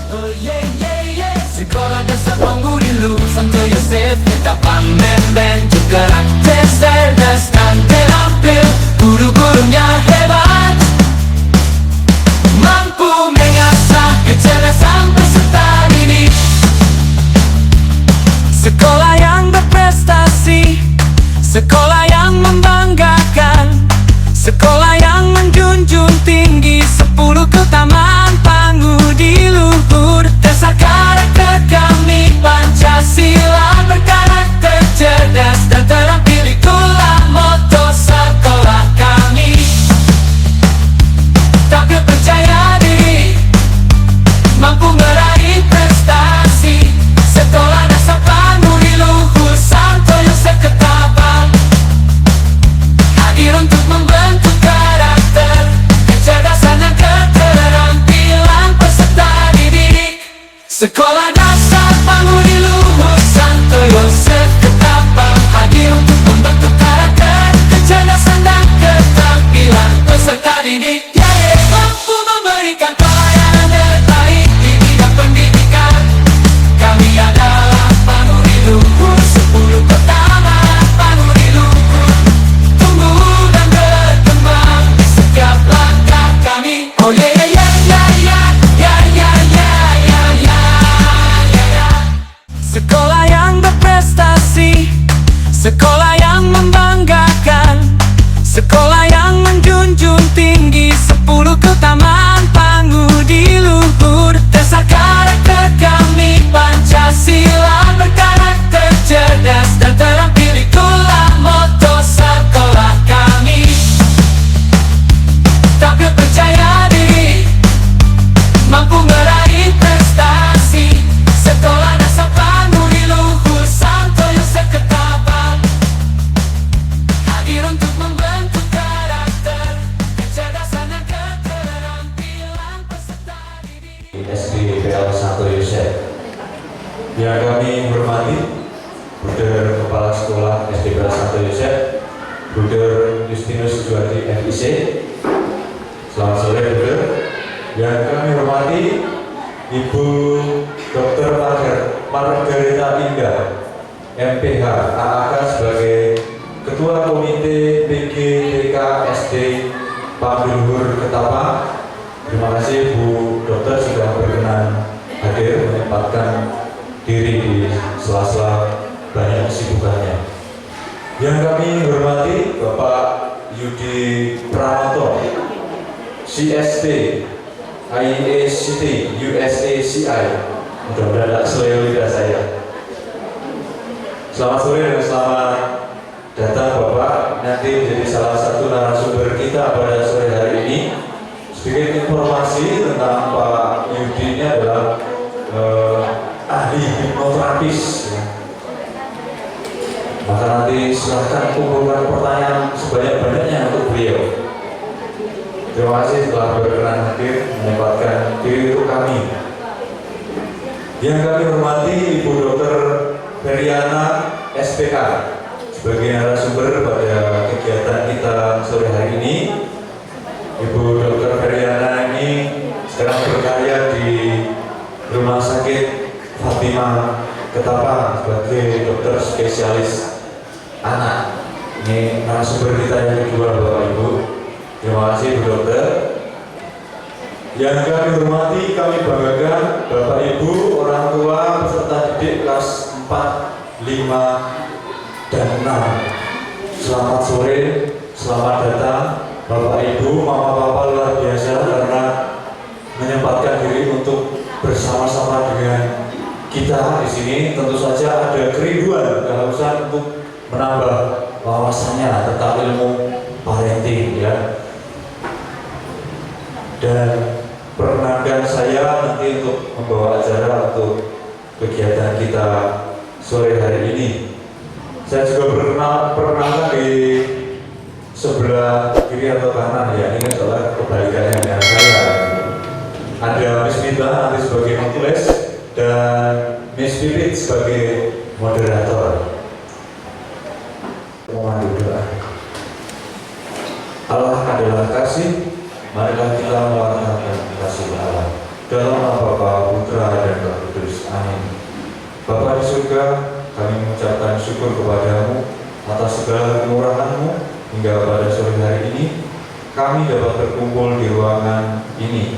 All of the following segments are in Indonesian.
Oh yeah yeah yeah. Sekolah dasar Penghuni Lu Santo Yosef, kita pamer dan juga karakter cerdas dan terampil. Guru-gurunya hebat, mampu mengasah kecerdasan peserta didik. Sekolah yang berprestasi, sekolah yang membanggakan, sekolah yang menjunjung tinggi 10 keutamaan pangudi luhur. Dasar karakter kami Pancasila, berkarakter cerdas dan terampil, itulah moto sekolah kami. Tampil percaya diri, mampu meraih prestasi. Sekolah dasar Penghuni Luhur Santo Yosef Ketapang hadir untuk membentuk karakter, kecerdasan dan keterampilan peserta didik. Sekolah dasar Penghuni Luhur Santo Yosef Ketapang hadir untuk membentuk karakter, kecerdasan dan keterampilan peserta didik. Mampu memberikan pelayanan terbaik di bidang pendidikan. Kami adalah Penghuni Luhur, 10 keutamaan Penghuni Luhur. Tumbuh dan berkembang di setiap langkah kami. Oh yeah yeah yeah yeah yeah yeah yeah yeah yeah yeah. Sekolah yang berprestasi, sekolah yang membanggakan, sekolah yang menjunjung tinggi 10 keutamaan pangudi luhur. Dasar karakter kami Pancasila, berkarakter cerdas dan terampil, itulah moto sekolah kami. Tampil percaya diri, mampu meraih prestasi. Sekolah dasar Penghuni Luhur Santo Yosef Ketapang hadir untuk membentuk karakter, kecerdasan dan keterampilan peserta didik. SDPL Santo Yosef. Yang kami hormati Bruder Kepala Sekolah SDPL Santo Yosef, Bruder Justinus Juwadi FIC. Selamat sore Bruder. Yang kami hormati Ibu Dr. Margarita Indah, MPH, AAK sebagai Ketua Komite PGDK SD Penghuni Luhur Ketapang. Terima kasih Bu Dokter sudah berkenan hadir menyempatkan diri di sela-sela banyak kesibukannya. Yang kami hormati Bapak Yudi Pranoto, CST, IACT, USACI. Mudah-mudahan tak seleo lidah saya. Selamat sore dan selamat datang Bapak. Nanti menjadi salah satu narasumber kita pada sore hari ini. Sedikit informasi tentang Pak Yudi, ini adalah ahli hipnoterapis. Maka nanti silahkan kumpulkan pertanyaan sebanyak-banyaknya untuk beliau. Terima kasih telah berkenan hadir menyempatkan diri untuk kami. Yang kami hormati Ibu Dr. Feriana SPK sebagai narasumber pada kegiatan kita sore hari ini. Ibu Dr. Feriana ini sekarang berkarya di Rumah Sakit Fatimah Ketapang sebagai dokter spesialis anak. Ini narasumber kita yang kedua Bapak Ibu. Terima kasih Bu Dokter. Yang kami hormati, kami banggakan Bapak Ibu, orang tua peserta didik kelas 4, 5, dan 6. Selamat sore, selamat datang Bapak Ibu, Mama Papa luar biasa karena menyempatkan diri untuk bersama-sama dengan kita di sini. Tentu saja ada kerinduan, kehausan untuk menambah wawasannya tentang ilmu parenting ya. Dan perkenankan saya nanti untuk membawa acara untuk kegiatan kita sore hari ini. Saya juga perkenalkan di sebelah kiri atau kanan ya, ini adalah kebalikannya dengan saya. Ada Miss Mita nanti sebagai penulis dan Miss Pipit sebagai moderator. Mohon doa. Allah adalah kasih, marilah kita melakukan kasih Allah. Dalam nama Bapa, Putra, dan Roh Kudus. Amin. Bapa di surga, kami mengucapkan syukur kepadamu atas segala kemurahan-Mu hingga pada sore hari ini kami dapat berkumpul di ruangan ini.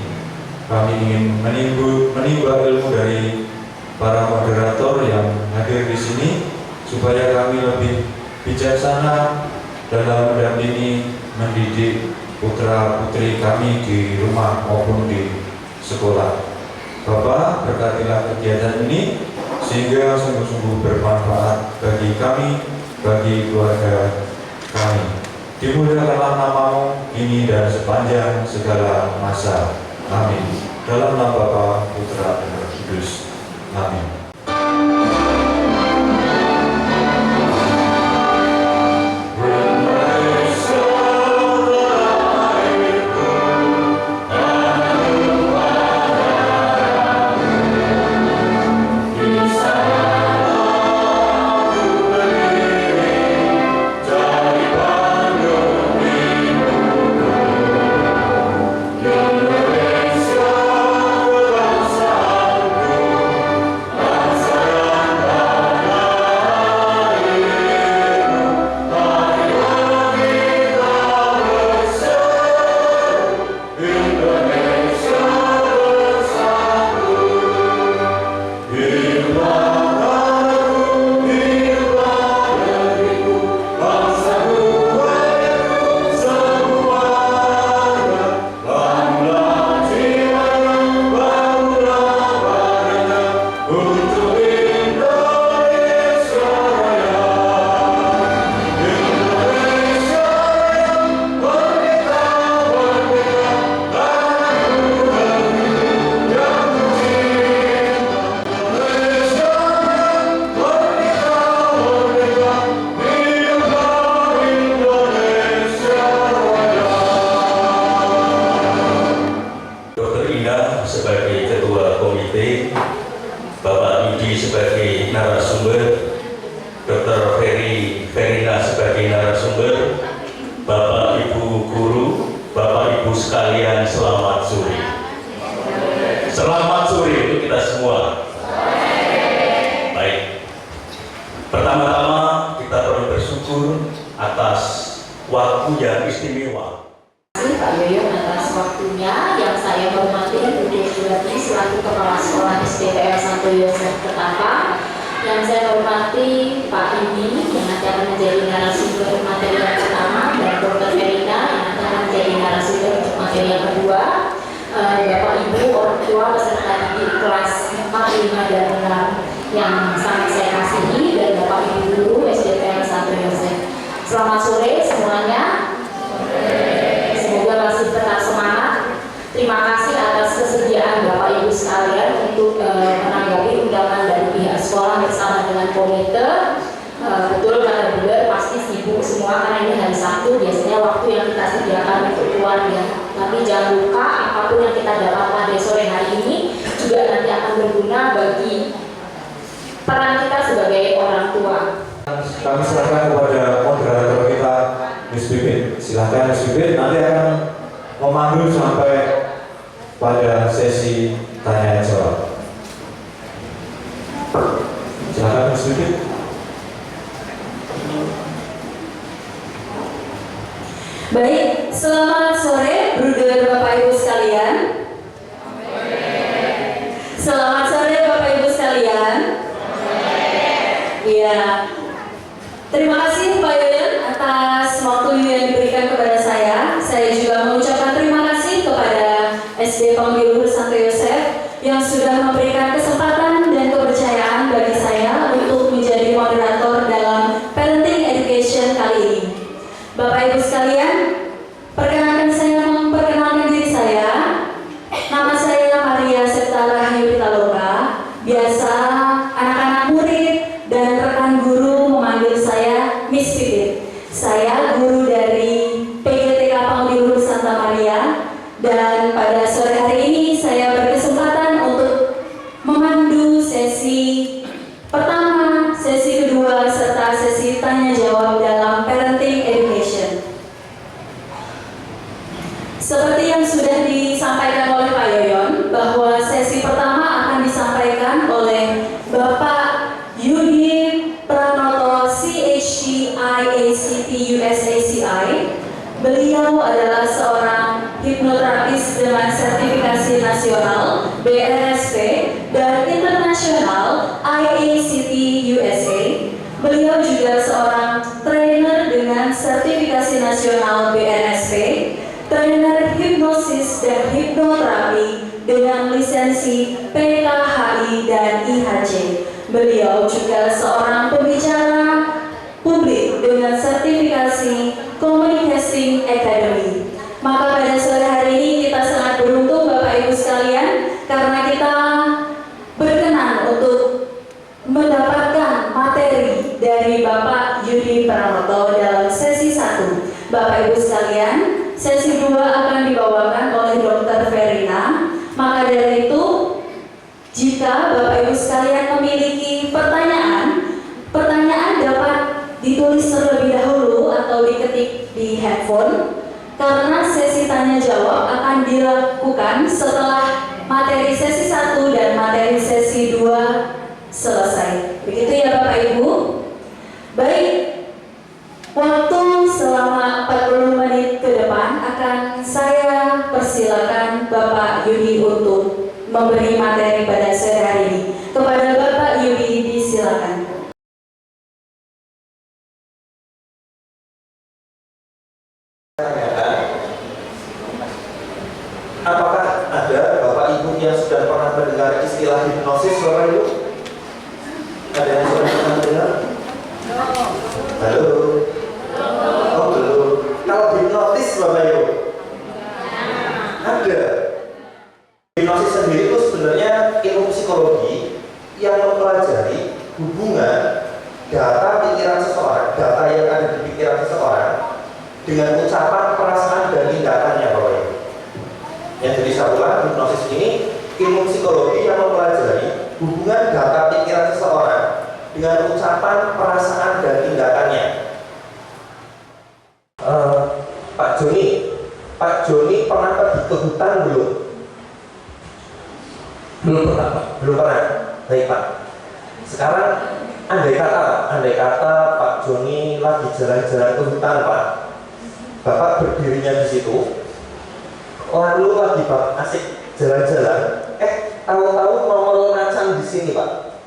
Kami ingin menimba ilmu dari para moderator yang hadir di sini supaya kami lebih bijaksana dalam mendampingi mendidik putra-putri kami di rumah maupun di sekolah. Bapak, berkatilah kegiatan ini sehingga sungguh-sungguh bermanfaat bagi kami, bagi keluarga kami. Dimuliakanlah nama-Mu kini dan sepanjang segala masa. Amin. Dalam nama Bapa, Putra, dan Roh Kudus. Amin. Sebagai Ketua Komite, Bapak Yudi sebagai narasumber, Dr. Verina sebagai narasumber, Bapak Ibu Guru, Bapak Ibu sekalian, selamat sore. Selamat sore untuk kita semua. Baik. Pertama-tama kita perlu bersyukur atas waktu yang istimewa. Pak Yoyo atas waktunya. Yang saya hormati Budi Juwati selaku Kepala Sekolah SDPR Santo Yosef Ketapang. Yang saya hormati Pak Ini yang nanti akan menjadi narasumber materi yang pertama, dan Dr. Verina yang nanti akan menjadi narasumber untuk materi yang kedua. Bapak Ibu orang tua peserta didik kelas 4, 5, dan 6 yang sangat saya kasihi, dan Bapak Ibu guru SDPR Santo Yosef. Selamat sore semuanya. Semoga masih tetap semangat. Terima kasih atas kesediaan Bapak Ibu sekalian untuk menanggapi undangan dari pihak sekolah bersama dengan komite. Betul kata Bunda, pasti sibuk semua karena ini hari Sabtu, biasanya waktu yang kita sediakan untuk keluarga. Tapi jangan lupa apapun yang kita dapat pada sore hari ini juga nanti akan berguna bagi peran kita sebagai orang tua. Kami serahkan kepada moderator kita, Miss Bibit. Silakan Miss Bibit, nanti akan memandu sampai pada sesi tanya jawab. Silakan Miss Bibit. Baik, selamat sore Bruder Bapak Ibu sekalian. Selamat sore Bapak Ibu sekalian. Iya. Terima kasih Pak Yoyon atas waktu yang diberikan kepada saya. Saya juga mengucapkan terima kasih kepada SD Panggil Luhur Santo Yosef yang sudah memberikan kesempatan dan kepercayaan bagi saya untuk menjadi moderator dalam Parenting Education kali ini. Bapak Ibu sekalian, perkenalkan saya memperkenalkan diri saya. Nama saya Maria Septa Rahayu Pitaloka. Biasa anak-anak murid dan rekan guru memanggil saya Miss Pipit. Saya guru dari PGTK Panggil Luhur Santa Maria, dan pada sore hari ini saya berkesempatan untuk USACI. Beliau adalah seorang hipnoterapis dengan sertifikasi nasional BRSP dan internasional IACT USA. Beliau juga seorang trainer dengan sertifikasi nasional BRSP, trainer hipnosis dan hipnoterapi dengan lisensi PKHI dan IHC. Beliau juga seorang pembicara publik dengan sertifikasi Communicating Academy. Maka pada sore hari ini kita sangat beruntung Bapak Ibu sekalian karena kita berkenan untuk mendapatkan materi dari Bapak Yudi Pranoto dalam sesi 1. Bapak Ibu sekalian, sesi 2 akan dibawakan oleh Dr. Verina. Maka dari itu, jika Bapak Ibu sekalian memiliki pertanyaan dapat ditulis terlebih dahulu atau diketik di handphone, karena sesi tanya jawab akan dilakukan setelah materi sesi 1 dan materi sesi 2 selesai. Begitu ya Bapak Ibu? Baik, waktu selama 40 menit ke depan akan saya persilakan Bapak Yudi untuk memberi materi pada sore hari ini. Kepada Bapak Yudi disilakan. Apakah ada Bapak Ibu yang sudah pernah mendengar istilah hipnosis, Bapak Ibu? Ada yang sudah pernah mendengar? Halo? Oh belum. Kalau hipnotis, Bapak Ibu? Ada. Hipnosis sendiri itu sebenarnya ilmu psikologi yang mempelajari hubungan data pikiran seseorang, data yang ada di pikiran seseorang dengan ucapan, perasaan, dan tindakannya, Bapak Ibu. Yang jadi saya ulang, hipnosis ini ilmu psikologi yang mempelajari hubungan data pikiran seseorang dengan ucapan, perasaan, dan tindakannya. Pak Joni pernah pergi ke hutan belum? Belum pernah, Pak. Belum pernah. Baik, Pak. Sekarang andai kata Pak Joni lagi jalan-jalan ke hutan, Pak. Bapak berdirinya di situ, lalu lagi Bapak asik jalan-jalan, tahu-tahu nongol macan di sini, Pak.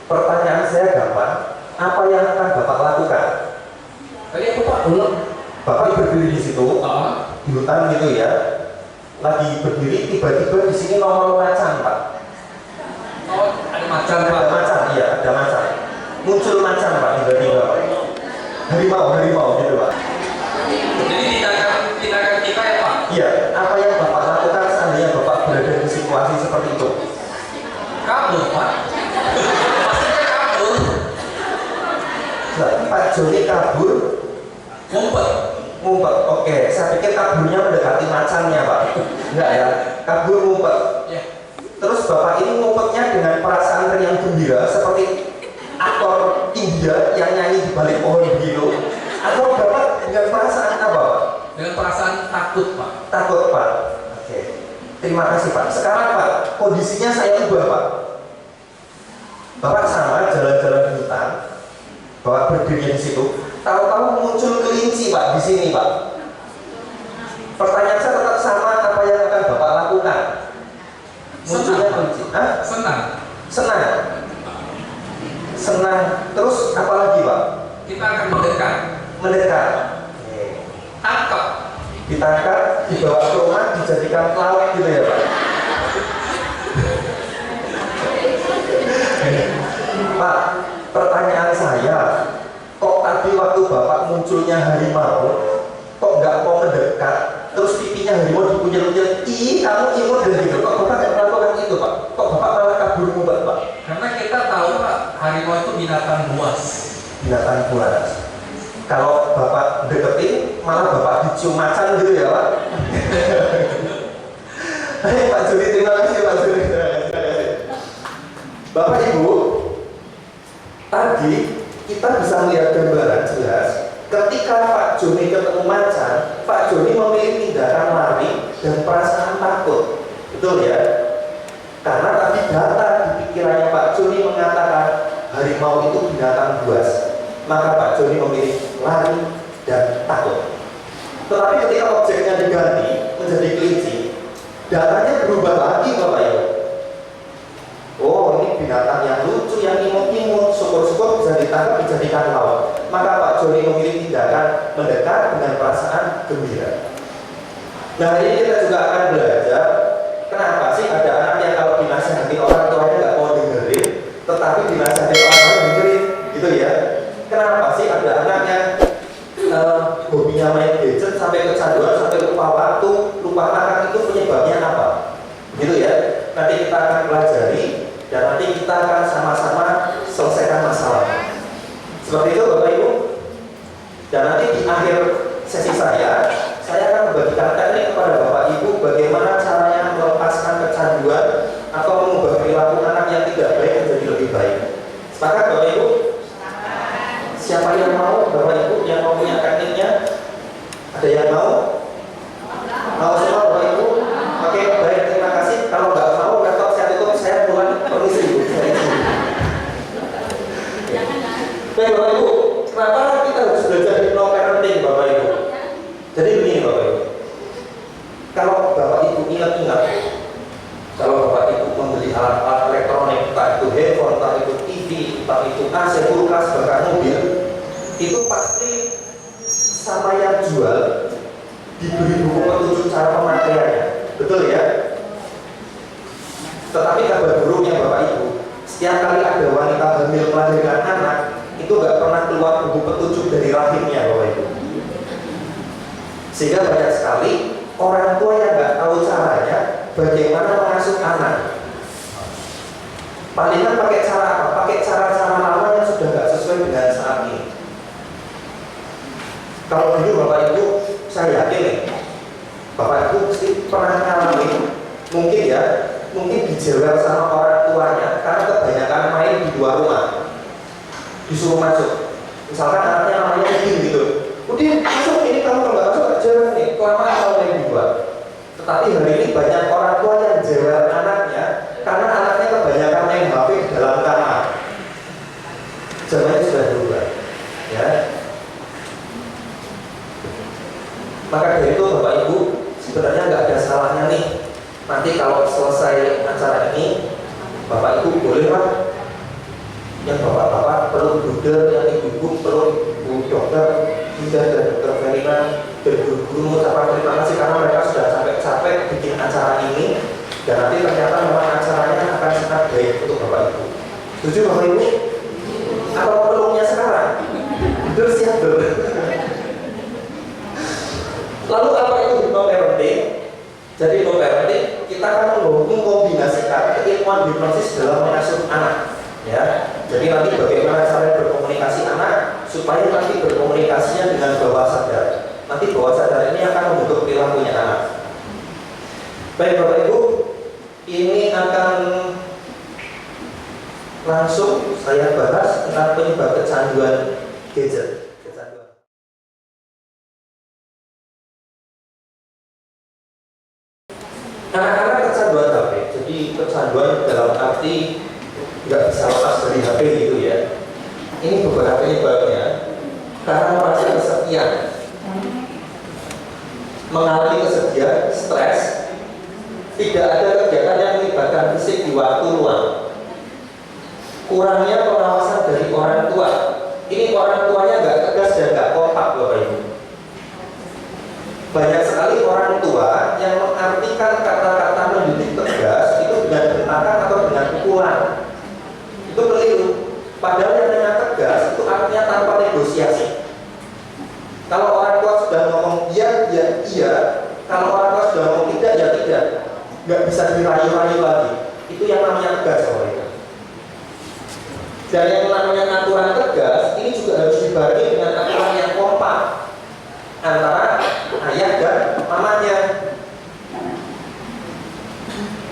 Pertanyaan saya gampang, apa yang akan Bapak lakukan? Tadi apa Pak? Belum. Bapak berdiri di situ, di hutan gitu ya, lagi berdiri, tiba-tiba di sini nongol macan, Pak. Oh, ada macan, Pak. Ada macan, iya, ada macan. Muncul macan, Pak, tiba-tiba, Pak. Harimau gitu, Pak. Jadi tindakan kita ya Pak? Iya, apa yang Bapak lakukan seandainya Bapak berada di situasi seperti itu? Kabur Pak. Maksudnya kabur. Pak Joni kabur, ngumpet. Oke, saya pikir kaburnya mendekati macannya, Pak. Enggak ya, kabur ngumpet. Ya. Terus Bapak ini ngumpetnya dengan perasaan riang gembira seperti aktor India yang nyanyi di balik pohon begitu. Atau Bapak dengan perasaan apa, Pak? Dengan perasaan takut Pak. Takut, Pak. Oke. Terima kasih, Pak. Sekarang, Pak, kondisinya saya ubah, Pak. Bapak sama jalan-jalan di hutan. Bapak berdiri di situ. Tahu-tahu muncul kelinci, Pak, di sini, Pak. Pertanyaan saya tetap sama, apa yang akan Bapak lakukan? Munculnya kelinci. Hah? Senang. Terus apa lagi, Pak? Kita akan mendekat. Tangkap. Ditangkap, dibawa ke rumah, dijadikan lauk gitu ya, Pak. Pak, pertanyaan saya, kok tadi waktu Bapak munculnya harimau, kok nggak mau mendekat, terus pipinya harimau dikunyel-kunyel, kamu imut dan gitu, kok Bapak nggak melakukan itu, Pak? Kok Bapak malah kabur ngumpet, Pak? Karena kita tahu Pak, harimau itu binatang buas. Kalau Bapak deketin, malah Bapak dicium macan gitu ya, Pak. Hai Pak Joni, terima kasih Pak Joni. Bapak Ibu, tadi kita bisa melihat gambaran jelas ketika Pak Joni ketemu macan, Pak Joni memilih tindakan lari dan perasaan takut. Betul ya? Karena tadi data di pikirannya Pak Joni mengatakan harimau itu binatang buas. Maka Pak Joni memilih lari, dan takut. Tetapi ketika objeknya diganti menjadi kelinci, datanya berubah lagi Bapak Ibu. Oh, ini binatang yang lucu, yang imut-imut, syukur-syukur bisa ditangkap, dijadikan lawan. Maka Pak Joni memilih tindakan mendekat dengan perasaan gembira. Nah, ini kita juga akan belajar kenapa sih ada anak yang kalau dinasihati orang tuanya nggak mau dengerin, tetapi dinasihati orang tuanya dengerin, gitu ya. Kenapa sih ada anak yang hobinya main gadget sampai kecanduan, sampai lupa waktu, lupa makan, itu penyebabnya apa? Gitu ya. Nanti kita akan pelajari dan nanti kita akan sama-sama selesaikan masalah. Seperti itu Bapak Ibu. Dan nanti di akhir sesi saya akan membagikan teknik kepada Bapak Ibu bagaimana caranya melepaskan kecanduan atau mengubah perilaku anak yang tidak baik menjadi lebih baik. Sepakat Bapak Ibu? Siapa yang mau? Bapak Ibu yang mau punya tekniknya? Ada yang mau? Mau semua Bapak Ibu? Oke, baik, terima kasih. Kalau nggak mau, laptop saya tutup, saya pulang, permisi Ibu. Baik Bapak Ibu, kenapa kita harus belajar hypnoparenting Bapak Ibu? Jadi begini Bapak Ibu, kalau Bapak Ibu ingat-ingat, kalau Bapak Ibu membeli alat-alat elektronik, entah itu handphone, entah itu TV, entah itu AC, kulkas, bahkan mobil, itu pasti sama yang jual diberi buku petunjuk cara pemakaiannya, betul ya? Tetapi kabar buruknya Bapak Ibu, setiap kali ada wanita hamil melahirkan anak, itu nggak pernah keluar buku petunjuk dari rahimnya Bapak Ibu. Sehingga banyak sekali orang tua yang nggak tahu caranya bagaimana mengasuh anak. Palingan pakai cara apa? Pakai cara-cara lama yang sudah nggak sesuai dengan saat ini. Kalau dulu Bapak Ibu, saya yakin nih, Bapak Ibu pasti pernah ngalamin, mungkin dijewer sama orang tuanya karena kebanyakan main di luar rumah. Disuruh masuk, misalkan anaknya namanya Udin gitu, Udin masuk, ini kamu kalau nggak masuk gak jewer nih, kelamaan kalau main di luar. Tetapi hari ini banyak orang tua yang jewer anaknya karena anaknya kebanyakan main HP di dalam kamar. Zamannya sudah berubah, ya. Maka dari itu Bapak Ibu, sebenarnya nggak ada salahnya nih. Nanti kalau selesai acara ini, Bapak Ibu bolehlah, yang bapak-bapak perlu bruder, yang ibu-ibu perlu ibu dokter, Dinda dan dokter Verina dan guru-guru mengucapkan terima kasih karena mereka sudah capek-capek bikin acara ini, dan nanti ternyata memang acaranya akan sangat baik untuk Bapak Ibu. Setuju Bapak Ibu? Apa perlunya sekarang? Betul, siap dong. Lalu apa itu hypnoparenting? Jadi hypnoparenting kita akan mengkombinasikan keilmuan hipnosis dalam mengasuh anak, ya. Jadi nanti bagaimana cara berkomunikasi anak supaya nanti berkomunikasinya dengan bawah sadar. Nanti bawah sadar ini akan membentuk perilakunya anak. Baik Bapak Ibu, ini akan langsung saya bahas tentang penyebab kecanduan gadget. Anak-anak kecanduan HP, jadi kecanduan dalam arti nggak bisa lepas dari HP gitu ya. Ini beberapa penyebabnya, karena merasa kesepian, mengalami kesedihan, stres, tidak ada kegiatan yang melibatkan fisik di waktu luang, kurangnya pengawasan dari orang tua. Ini orang tuanya nggak tegas dan nggak kompak Bapak Ibu. Banyak sekali orang tua yang mengartikan kata-kata mendidik tegas itu dengan bentakan atau dengan pukulan. Itu keliru. Padahal yang dengan tegas itu artinya tanpa negosiasi. Kalau orang tua sudah ngomong iya, ya iya. Kalau orang tua sudah ngomong tidak, ya tidak. Nggak bisa dirayu-rayu lagi. Itu yang namanya tegas, Bapak. Dan yang namanya aturan tegas ini juga harus dibarengi dengan aturan yang kompak antara ayah dan mamanya.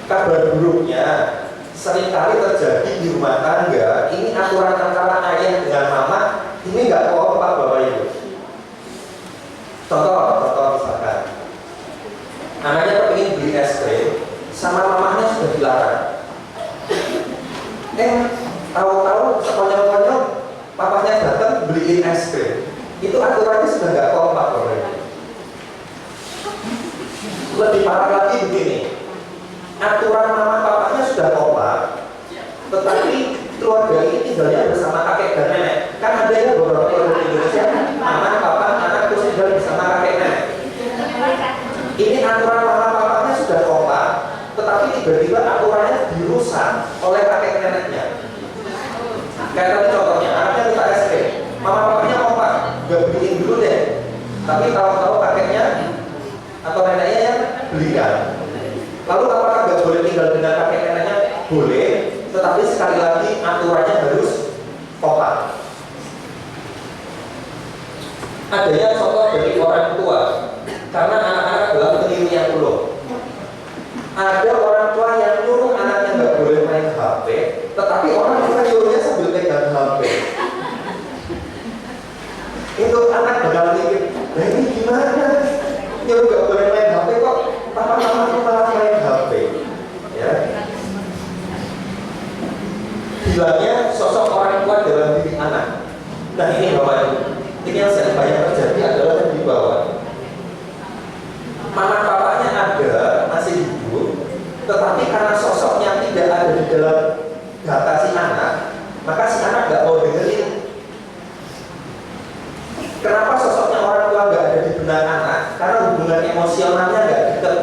Kabar buruknya seringkali terjadi di rumah tangga. Ini aturan antara ayah dengan mama ini nggak kompak Bapak Ibu. Contoh misalkan anaknya kepingin beli es krim, sama mamanya sudah dilarang. Tahu-tahu sekonyol-konyol papanya datang beliin es krim. itu aturannya sudah nggak kompak Bapak Ibu. Lebih parah lagi begini, aturan mama papanya sudah kompak, tetapi keluarga ini tinggalnya bersama kakek dan nenek. Kan ada ya beberapa keluarga di Indonesia, mama, papa, anak terus tinggal bersama kakek nenek. Ini aturan mama papanya sudah kompak, tetapi tiba-tiba aturannya dirusak oleh kakek neneknya. Kayak tadi contohnya, anaknya minta es krim, mama papanya kompak, gak beliin dulu deh. Tapi tahu-tahu kakeknya atau neneknya yang belikan. Lalu apakah gak boleh tinggal dengan kakek neneknya? Boleh, tetapi sekali lagi aturannya harus kompak. Adanya contoh dari orang tua, karena anak-anak dalam penirunya dulu. Ada orang tua yang nyuruh anaknya nggak boleh main HP, tetapi orang tua nyuruhnya sambil pegang HP. Itu anak bakal mikir, nah ini gimana? Nyuruh nggak boleh main HP kok papa-papa malah main HP, ya. Bilangnya sosok orang tua dalam diri anak. Nah ini Bapak Ibu, ini yang sering banyak terjadi adalah yang di bawah. Mama papanya ada, masih hidup, tetapi karena sosoknya tidak ada di dalam data si anak, maka si anak nggak mau dengerin. Kenapa sosoknya orang tua nggak ada di benak anak? Karena hubungan emosionalnya nggak dekat.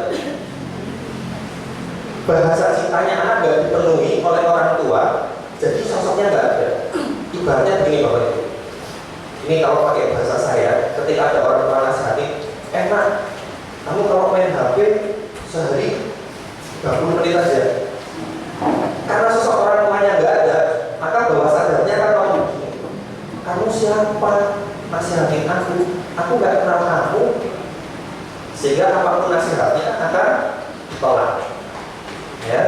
Bahasa cintanya anak nggak dipenuhi oleh orang tua, jadi sosoknya nggak ada. Ibaratnya begini Bapak Ibu. Ini kalau pakai bahasa saya, ketika ada orang tua nasihati, enak, kamu kalau main HP sehari 30 menit aja. Karena sosok orang tuanya nggak ada, maka bawah sadarnya kan ngomong begini, kamu siapa? Nasihatin aku nggak kenal kamu, sehingga apapun nasihatnya akan ditolak. Ya.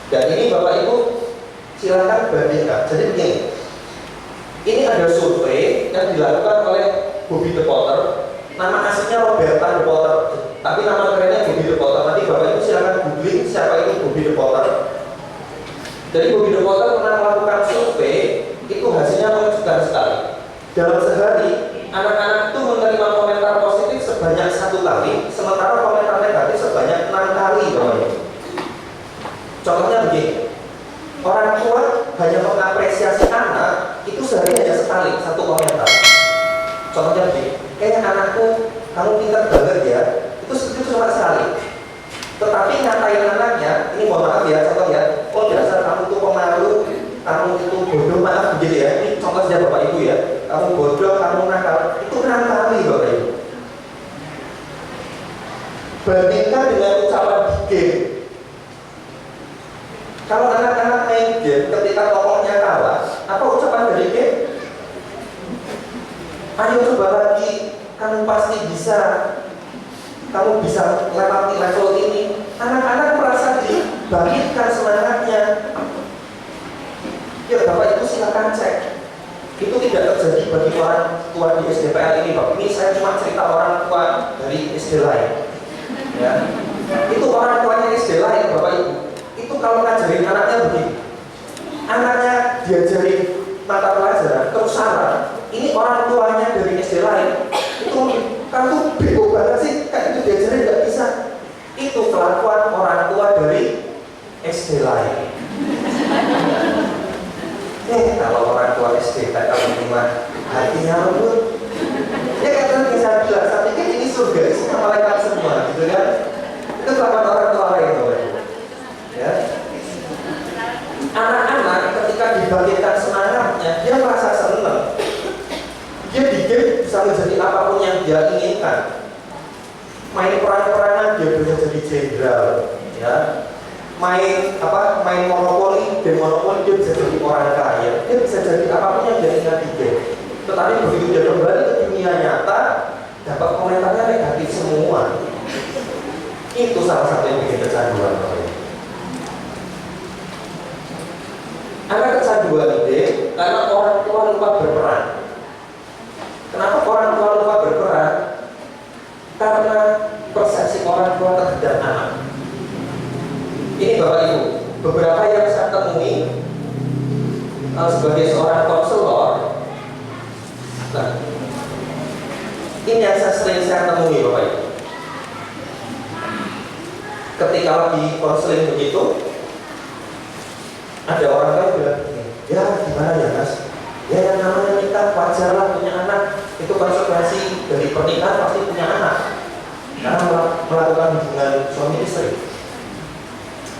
Dan ini Bapak Ibu silakan bandingkan. Jadi begini, ini ada survei yang dilakukan oleh Bobby De Potter. Nama aslinya Roberta De Potter, tapi nama kerennya Bobby De Potter. Nanti Bapak Ibu silakan googling siapa itu Bobby De Potter. Jadi Bobby De Potter pernah melakukan survei, itu hasilnya mengejutkan sekali. Dalam sehari, anak-anak itu menerima komentar positif sebanyak 1 kali, sementara komentar negatif sebanyak 6 kali. Bapak Ibu. Contohnya begini, orang tua hanya mengapresiasi anak itu sehari hanya sekali, 1 komentar. Contohnya begini, kayaknya anakku, kamu pintar banget ya, itu cuma sekali. Tetapi ngatain anaknya, ini mohon maaf ya, contoh ya, oh dasar kamu tuh pemalu, kamu itu bodoh, maaf begitu ya. Ini contoh saja Bapak Ibu ya, kamu bodoh, kamu nakal, itu 6 kali Bapak Ibu. Bandingkan dengan ucapan di game. Kalau anak-anak main game ketika tokohnya kalah, apa ucapan dari game? Ayo coba lagi, kamu pasti bisa, kamu bisa lewati level ini. Anak-anak merasa dibangkitkan semangatnya. Ya Bapak Ibu silakan cek. Itu tidak terjadi bagi orang tua di SDPL ini Pak. Ini saya cuma cerita orang tua dari SD lain. Ya. Itu orang tuanya SD lain Bapak Ibu. Itu kalau ngajarin anaknya begini, anaknya diajarin mata pelajaran terus salah, ini orang tuanya dari SD lain itu, kamu bego banget sih, kayak itu diajarin nggak bisa. Itu kelakuan orang tua dari SD lain. Kalau orang tua SD kayak kamu gimana, hatinya lembut. Ya kan tadi saya bilang, saya pikir ini surga, semua malaikat semua, gitu kan? Itu kelakuan orang tua lain, ya. Anak-anak ketika dibangkitkan semangatnya, dia merasa senang. Dia di game bisa menjadi apapun yang dia inginkan. Main perang-perangan dia bisa jadi jenderal, ya. Main monopoli, game monopoli dia bisa jadi orang kaya. Dia bisa jadi apapun yang dia inginkan di game. Tetapi begitu dia kembali ke dunia nyata, dapat komentarnya negatif semua. Itu salah satu yang bikin kecanduan. Anak kecanduan ide karena orang tua lupa berperan. Kenapa orang tua lupa berperan? Karena persepsi orang tua terhadap anak. Ini Bapak Ibu, beberapa yang saya temui sebagai seorang konselor, nah ini yang sering saya temui Bapak Ibu. Ketika lagi konseling begitu, ada orang lain bilang, ya gimana ya Mas? Ya yang namanya kita wajar lah punya anak, itu konsekuensi dari pernikahan pasti punya anak, karena melakukan hubungan suami istri.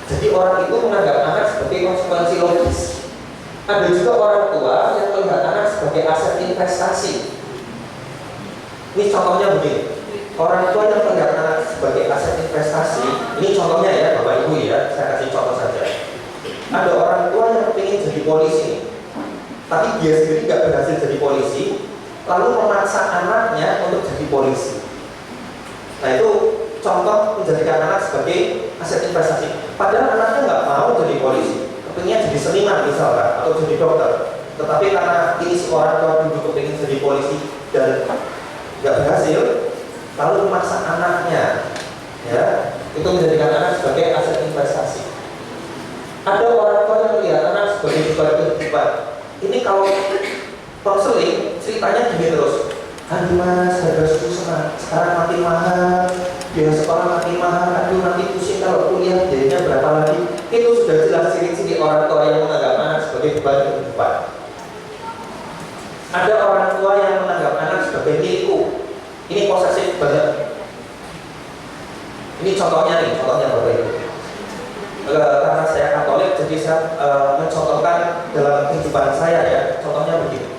Jadi orang itu menganggap anak sebagai konsekuensi logis. Ada juga orang tua yang melihat anak sebagai aset investasi. Ini contohnya begini, orang tua yang melihat anak sebagai aset investasi, ini contohnya ya Bapak Ibu ya, saya kasih contoh saja. Ada orang tua yang ingin jadi polisi, tapi dia sendiri nggak berhasil jadi polisi, lalu memaksa anaknya untuk jadi polisi. Nah itu contoh menjadikan anak sebagai aset investasi. Padahal anaknya nggak mau jadi polisi, kepingin jadi seniman misalkan, atau jadi dokter. Tetapi karena ini si orang tua dulu kepingin jadi polisi dan nggak berhasil, lalu memaksa anaknya, ya itu menjadikan anak sebagai aset investasi. Ada orang tua yang melihat anak sebagai beban kehidupan. Ini kalau konseling ceritanya gini terus. Aduh Mas, harga susu sekarang makin mahal, biaya sekolah makin mahal, aduh nanti pusing kalau kuliah biayanya berapa lagi. Itu sudah jelas ciri-ciri orang tua yang menganggap anak sebagai beban kehidupan. Ada orang tua yang menganggap anak sebagai milikku. Ini posesif banget. Ini contohnya nih, contohnya Bapak Ibu. Karena saya Katolik, jadi saya mencontohkan dalam kehidupan saya ya. Contohnya begini.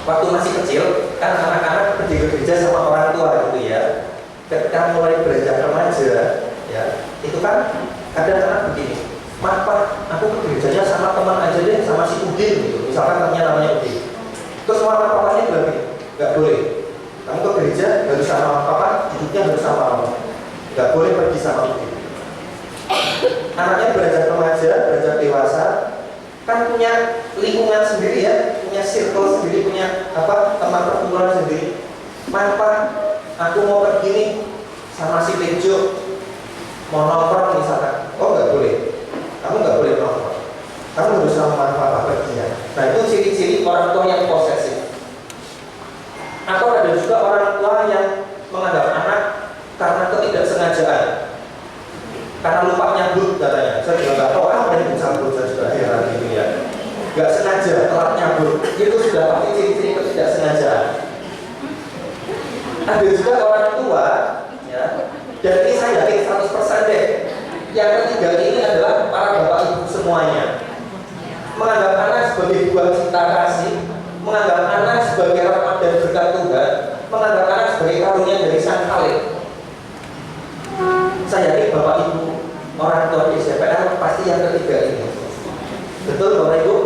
Waktu masih kecil, kan anak-anak pergi ke gereja sama orang tua gitu ya. Ketika mulai beranjak remaja, ya, itu kan kadang anak begini. Pak, aku ke gerejanya sama teman aja deh, sama si Udin gitu. Misalkan temannya namanya Udin. Terus mama papanya bilang gini, nggak boleh. Kamu ke gereja harus sama papa, hidupnya harus sama kamu. Nggak boleh pergi sama Udin. Anaknya beranjak remaja, beranjak dewasa, kan punya lingkungan sendiri ya, punya circle sendiri, punya teman perkumpulan sendiri. Pak, aku mau pergi nih sama si Bejo, mau nongkrong misalkan. Oh nggak boleh, kamu nggak boleh nongkrong, kamu harus sama papa perginya. Nah itu ciri-ciri orang tua yang posesif. Atau ada juga orang tua yang menganggap anak karena ketidaksengajaan, karena lupa nyambut katanya. Saya juga nggak tahu apa yang disambut, saya juga heran gitu ya. Nggak sengaja telat nyambut, itu sudah pasti ciri-ciri ketidaksengajaan. Ada juga orang tua, ya, dan ini saya yakin 100% deh. Yang ketiga ini adalah para bapak ibu semuanya, menganggap anak sebagai buah cinta kasih, menganggap anak sebagai rahmat dan berkat Tuhan, menganggap anak sebagai karunia dari Sang Khalik. Saya yakin bapak ibu orang tua di SDPR pasti yang ketiga ini. Betul Bapak Ibu?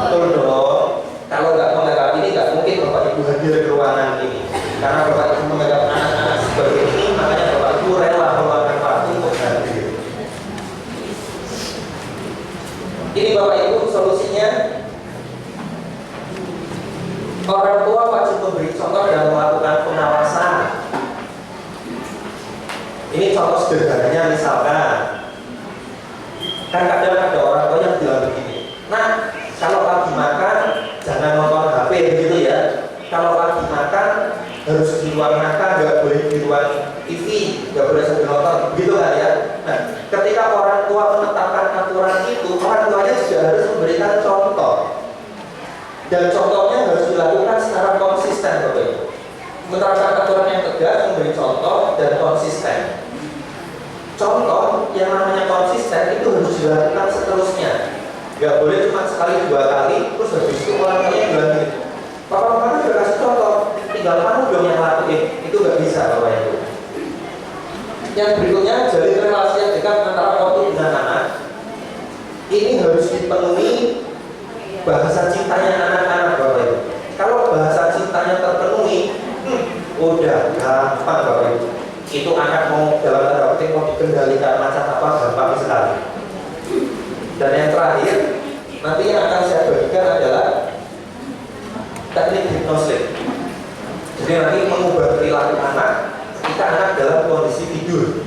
Betul dong. Kalau nggak menganggap ini, nggak mungkin Bapak Ibu hadir ke ruangan ini. Karena Bapak Ibu menganggap anak-anak sebagai ini, makanya Bapak Ibu rela meluangkan waktu untuk hadir. Ini Bapak Ibu solusinya. Orang tua wajib memberi contoh dan melakukan pengawasan. Ini contoh sederhananya misalkan, kan kadang ada orang tua yang bilang begini, nah kalau lagi makan jangan nonton HP gitu ya. Kalau lagi makan harus di ruang makan, nggak boleh di ruang TV, nggak boleh sambil nonton, gitu kan ya. Nah, ketika orang tua menetapkan aturan itu, orang tuanya juga harus memberikan contoh, dan contohnya harus dilakukan secara konsisten, Bapak Ibu. Menerapkan aturan yang tegas, memberi contoh dan konsisten. Contoh yang namanya konsisten itu harus dilakukan seterusnya. Gak boleh cuma sekali dua kali terus habis itu orang tuanya bilang gitu, papa mama udah kasih contoh, tinggal kamu dong yang lakuin. Itu gak bisa Bapak Ibu. Yang berikutnya, jalin relasi yang dekat antara ortu dengan anak. Ini harus dipenuhi bahasa cintanya anak-anak Bapak Ibu. Kalau bahasa cintanya terpenuhi, udah gampang Bapak Ibu. Itu anak mau dalam tanda petik mau dikendalikan macam apa gampang sekali. Dan yang terakhir, nanti yang akan saya bagikan adalah teknik hipnosis. Jadi nanti mengubah perilaku anak ketika anak dalam kondisi tidur.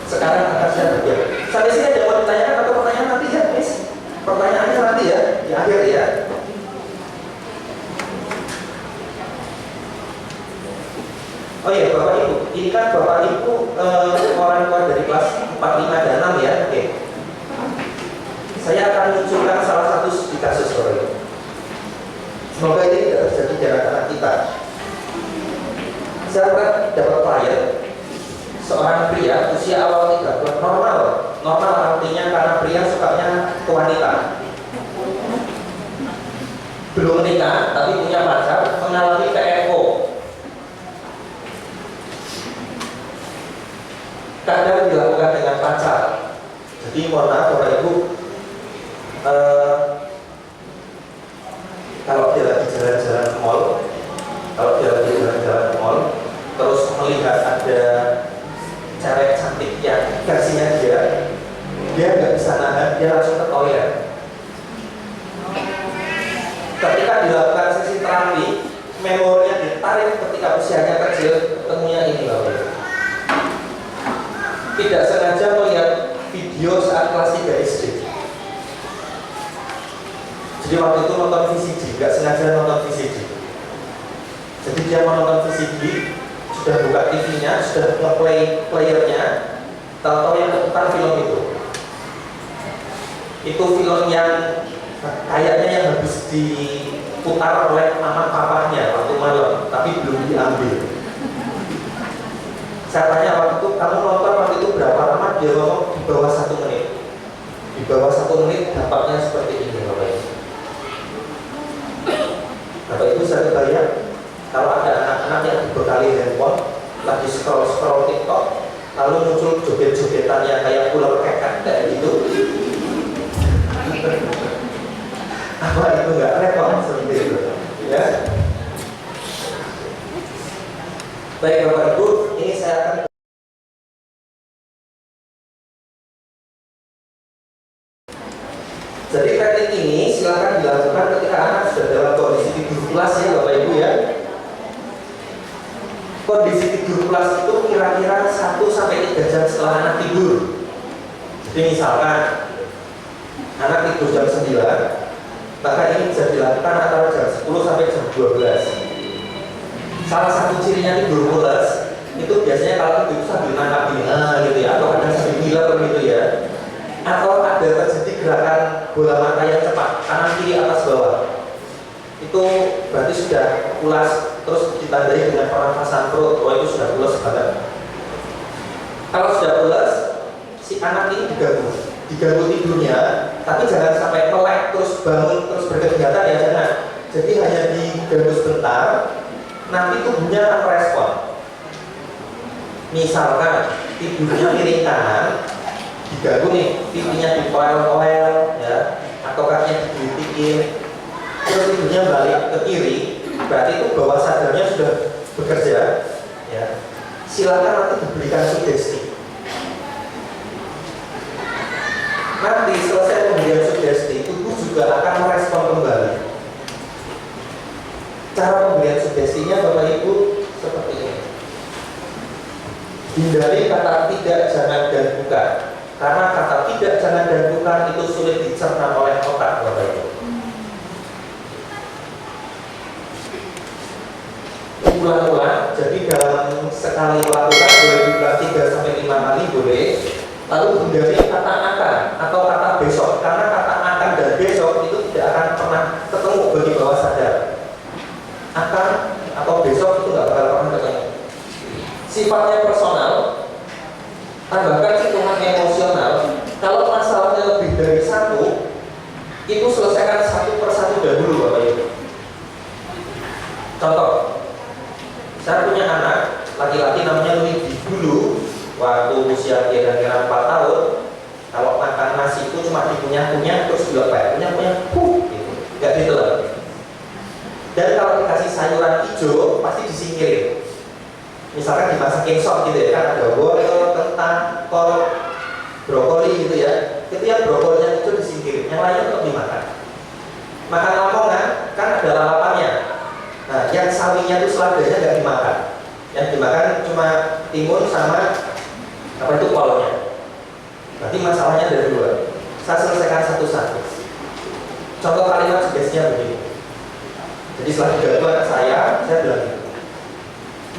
Sekarang akan saya bagikan. Sampai sini ada mau ditanyakan atau pertanyaan nanti ya, Miss? Pertanyaannya nanti Ini kan Bapak Ibu orang tua dari kelas 4, 5, dan 6 ya. Oke. Saya akan munculkan salah satu studi kasus Bapak Ibu. Semoga ini tidak terjadi di anak-anak kita. Saya pernah dapat klien seorang pria usia awal 30 normal artinya karena pria sukanya ke wanita, belum menikah tapi punya pacar, mengalami PMO. Kadang dilakukan dengan pacar. Jadi mohon maaf Bapak Ibu, kalau dia lagi jalan-jalan ke mall, terus melihat ada cewek cantik yang kasihnya dia nggak bisa nahan, dia langsung ke toilet. Ketika dilakukan sesi terapi, memorinya ditarik ketika usianya kecil, ketemunya ini Bapak. Tidak sengaja melihat video saat kelas 3 SD. Jadi waktu itu nonton VCD, nggak sengaja nonton VCD. Jadi dia menonton VCD, sudah buka TV-nya, sudah nge-play playernya, tahu-tahu yang temukan film itu. Itu film yang kayaknya yang habis diputar oleh mama papanya waktu malam, tapi belum diambil. Saya tanya waktu itu, kamu nonton waktu itu berapa lama? Dia ngomong di bawah 1 menit. Di bawah 1 menit dampaknya seperti ini Bapak Ibu. Bapak Ibu saya kebayang kalau ada anak-anak yang dibekali handphone, lagi scroll TikTok, lalu muncul joget-jogetannya kayak ular keket kayak gitu. Apa itu nggak repot seperti itu? Ya. Baik Bapak Ibu, ini saya akan jadi teknik ini silakan dilakukan ketika anak sudah dalam kondisi tidur pulas ya Bapak Ibu ya. Kondisi tidur pulas itu kira-kira 1-3 jam setelah anak tidur. Jadi misalkan anak tidur jam 9, maka ini bisa dilakukan antara jam 10 sampai jam 12. Salah satu cirinya tidur pulas itu biasanya kalau tidur sambil nangkap ini gitu ya, atau kadang sambil gila begitu ya, atau ada terjadi gerakan bola mata yang cepat kanan kiri atas bawah, itu berarti sudah pulas. Terus ditandai dengan pernafasan perut, itu sudah pulas banget. Kalau sudah pulas, si anak ini diganggu tidurnya, tapi jangan sampai melek terus bangun terus berkegiatan ya, jangan. Jadi hanya diganggu sebentar, nanti tubuhnya akan merespon. Misalkan tidurnya miring kanan, diganggu nih, pipinya dikoel-koel ya, atau kakinya digelitikin, terus tidurnya balik ke kiri, berarti itu bawah sadarnya sudah bekerja ya. Silakan nanti diberikan sugesti. Nanti selesai pemberian sugesti, tubuh juga akan merespon kembali. Cara pemberian sugestinya Bapak Ibu seperti ini. Hindari kata tidak, jangan, dan bukan. Karena kata tidak, jangan, dan bukan itu sulit dicerna oleh otak Bapak Ibu. Ulang-ulang, jadi dalam sekali melakukan boleh diulang 3-5 kali boleh. Lalu hindari kata akan atau kata besok, karena kata akan dan besok itu tidak akan pernah ketemu bagi bawah sadar. Akan atau besok itu nggak bakal pernah ketemu. Sifatnya personal, tambahkan hitungan emosional. Kalau masalahnya lebih dari 1, itu selesaikan 1 per 1 dahulu Bapak Ibu. Contoh, saya punya anak laki-laki namanya Luigi. Dulu waktu usia kira-kira 4 tahun, kalau makan nasi itu cuma dikunyah-kunyah terus dilepet, kunyah-kunyah, gitu, nggak ditelan. Dan kalau dikasih sayuran hijau pasti disingkirin. Misalkan dimasakin sop gitu ya, kan ada wortel, kentang, kol, brokoli gitu ya. Itu yang brokolinya itu disingkirin, yang lainnya tetap dimakan. Makan lamongan kan ada lalapannya. Nah, yang sawinya itu seladanya nggak dimakan. Yang dimakan cuma timun sama apa itu kolnya. Berarti masalahnya ada 2. Saya selesaikan satu-satu. Contoh kalimat sugestinya begini. Jadi setelah diganggu anak saya bilang gitu.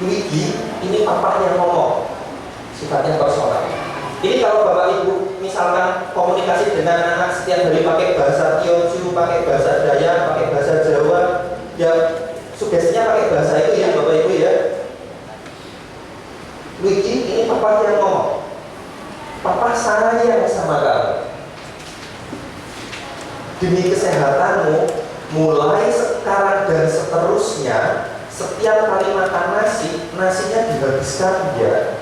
Luigi, ini papa yang ngomong, sifatnya personal. Ini kalau bapak ibu misalkan komunikasi dengan anak setiap hari pakai bahasa Teochew, pakai bahasa Dayak, pakai bahasa Jawa, ya sugestinya pakai bahasa itu ya bapak ibu ya. Luigi, ini papa yang ngomong, papa sayang sama kamu. Demi kesehatanmu, mulai sekarang dan seterusnya, setiap kali makan nasi, nasinya dihabiskan ya.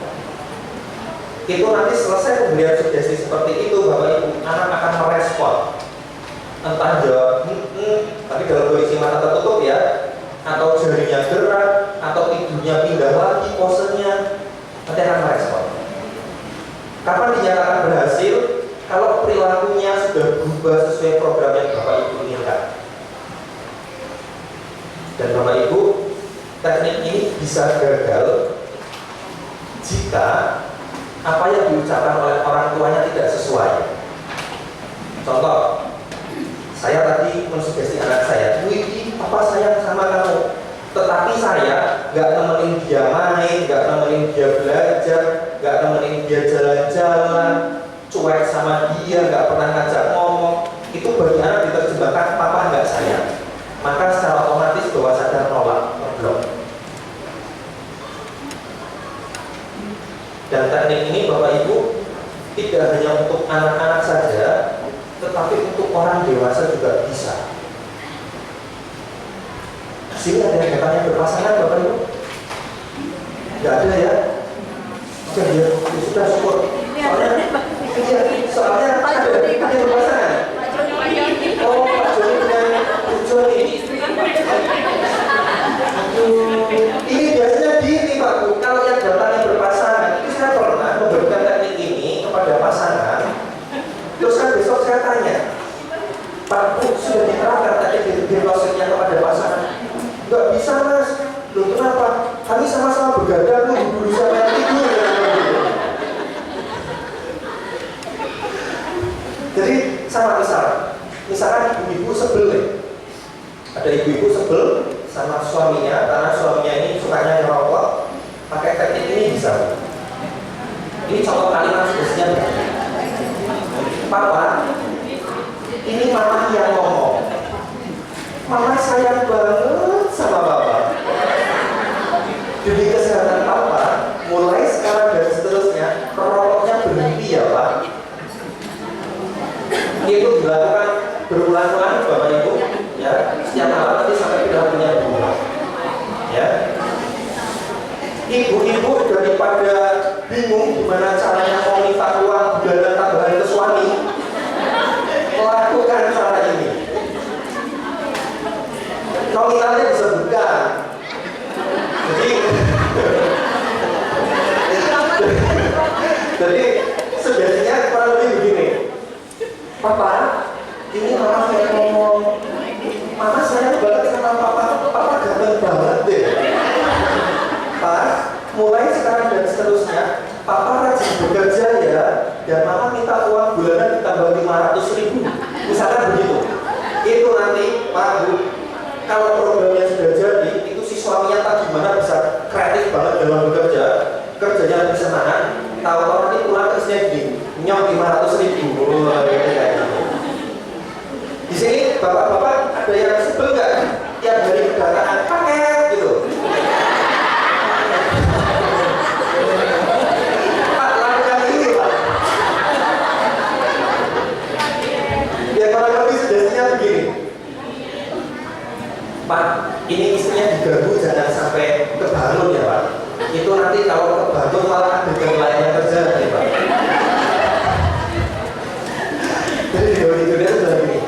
Itu nanti selesai pemberian sugesti seperti itu, bapak ibu, anak akan merespon. Entah jawab, tapi dalam kondisi mata tertutup ya, atau jarinya gerak, atau tidurnya pindah lagi posenya, nanti akan merespon. Kapan dinyatakan berhasil? Kalau perilakunya sudah berubah sesuai program yang bapak ibu inginkan. Dan bapak ibu, teknik ini bisa gagal jika apa yang diucapkan oleh orang tuanya tidak sesuai. Contoh, saya tadi mensugesti anak saya, Widi, papa sayang sama kamu, tetapi saya nggak nemenin dia main, nggak nemenin dia belajar, nggak nemenin dia jalan-jalan, cuek sama dia, nggak pernah ngajak ngomong. Itu bagi anak diterjemahkan papa nggak sayang. Maka secara otomatis bawah sadar nolak, blok. Dan teknik ini bapak ibu tidak hanya untuk anak-anak saja, tetapi untuk orang dewasa juga bisa. Sini ada yang katanya berpasangan bapak ibu? Tidak ada ya? Oke ya, sudah syukur. Soalnya ada berpasangan. Oh, Pak Joni dengan Bu Joni. Ini biasanya gini Pak Bu, kalau yang datangnya berpasangan, itu saya pernah memberikan teknik ini kepada pasangan. Terus kan besok saya tanya, Pak Bu, sudah diterapkan teknik hipnosisnya kepada pasangan? Enggak bisa mas. Loh kenapa? Kami sama-sama begadang, dulu sama yang tidur. Jadi sama misalkan ibu-ibu sebel ya. Ada ibu-ibu sebel sama suaminya karena suaminya ini sukanya ngerokok. Pakai teknik ini bisa. Ini contoh kalimat sugestinya. Papa, ini mama yang ngomong. Mama sayang banget sama papa. Demi kesehatan papa, mulai sekarang dan seterusnya, merokoknya berhenti ya Pak. Itu dilakukan berulang-ulang bapak ibu ya, setiap malam nanti sampai kita punya bunga ya. Ibu-ibu daripada bingung gimana caranya mau minta uang bulanan tambahan ke suami, lakukan cara ini. Nominalnya disebutkan. Jadi sugestinya kurang lebih begini. Papa, ini mama saya ngomong, mama saya banget sama papa, papa ganteng banget deh. Pak, mulai sekarang dan seterusnya, papa rajin bekerja ya, dan mama minta uang bulanan ditambah 500.000, misalkan begitu. Itu nanti, Pak Bu, kalau programnya sudah jadi, itu si suaminya tak gimana bisa kreatif banget dalam bekerja, kerjanya lebih semangat. Tahu-tahu nanti pulang ke sini nyok 500.000. Di sini bapak-bapak ada yang sebel nggak? Tiap hari kedatangan paket gitu. Pak, lakukan ini Pak. Ya kalau lebih sugestinya begini. Pak, ini istrinya diganggu jangan sampai kebangun ya Pak. Itu nanti kalau kebangun malah adegan lainnya terjadi Pak. Jadi di dia sudah begini.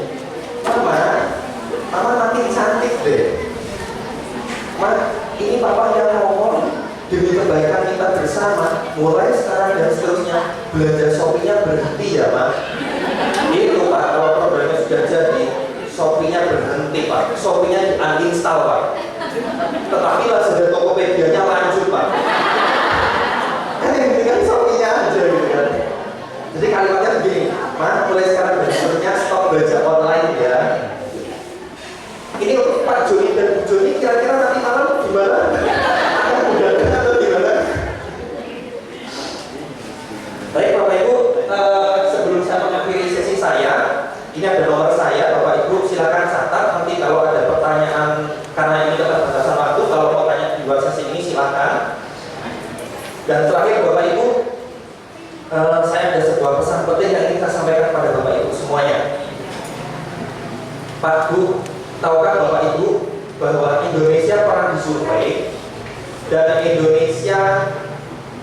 Mama makin cantik deh. Ma, ini papa yang ngomong demi kebaikan kita bersama. Mulai sekarang dan seterusnya belanja Shopee-nya berhenti ya Ma. Itu Pak, kalau programnya sudah jadi, Shopee-nya berhenti Pak. Shopee-nya di-uninstall Pak. Tetapi Lazada Tokopedia-nya lanjut Pak. Kan yang penting kan Shopee-nya aja gitu kan. Jadi kalimatnya begini, Ma, mulai sekarang dan seterusnya stop belanja online ya. Ini untuk Pak Joni dan Bu Joni kira-kira nanti malam gimana? Akan mudah Baik Bapak Ibu, sebelum saya mengakhiri sesi saya, ini ada nomor saya, Bapak Ibu silakan catat. Nanti kalau ada pertanyaan, karena ini keterbatasan waktu, kalau mau tanya di luar sesi ini silakan. Dan terakhir Bapak Ibu, saya ada sebuah pesan penting yang ingin saya sampaikan kepada Bapak Ibu semuanya. Pak Bu, tahukah Bapak Ibu bahwa Indonesia pernah disurvei dan Indonesia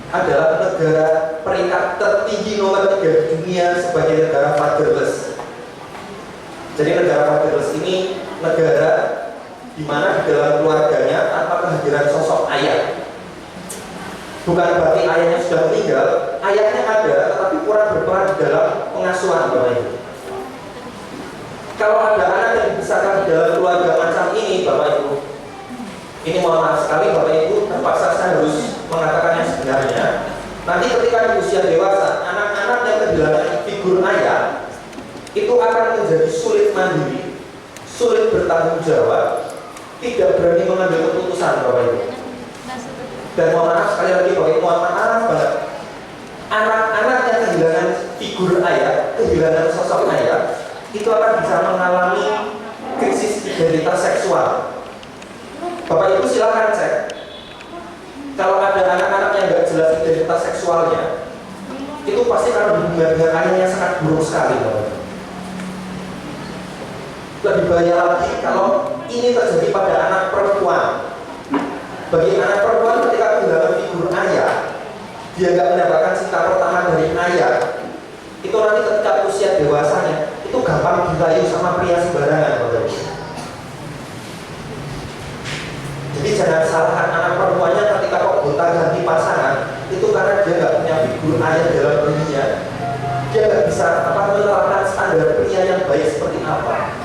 adalah negara peringkat tertinggi nomor 3 di dunia sebagai negara fatherless. Jadi negara fatherless ini negara di mana di dalam keluarganya tanpa kehadiran sosok ayah. Bukan berarti ayahnya sudah meninggal, ayahnya ada, tetapi kurang berperan di dalam pengasuhan Bapak Ibu. Kalau ada anak yang dibesarkan di dalam keluarga macam ini Bapak Ibu, ini mohon maaf sekali Bapak Ibu, terpaksa saya harus mengatakan yang sebenarnya. Nanti ketika di usia dewasa, anak-anak yang kehilangan figur ayah itu akan menjadi sulit mandiri, sulit bertanggung jawab, tidak berani mengambil keputusan Bapak Ibu. Dan mohon maaf sekali lagi Bapak Ibu, mohon maaf banget, anak-anak yang kehilangan figur ayah, kehilangan sosok ayah, itu akan bisa mengalami krisis identitas seksual. Bapak Ibu silakan cek. Kalau ada anak-anak yang nggak jelas identitas seksualnya, itu pasti karena hubungan dengan ayahnya sangat buruk sekali, Bapak Ibu. Lebih bahaya lagi kalau ini terjadi pada anak perempuan. Bagi anak perempuan ketika kehilangan figur ayah, dia nggak mendapatkan cinta pertama dari ayah, itu nanti ketika usia dewasanya itu gampang dirayu sama pria sembarangan, Bapak Ibu. Jadi jangan salahkan anak perempuannya ketika kok gonta-ganti pasangan, itu karena dia nggak punya figur ayah dalam dirinya. Dia nggak bisa menerapkan standar pria yang baik seperti apa.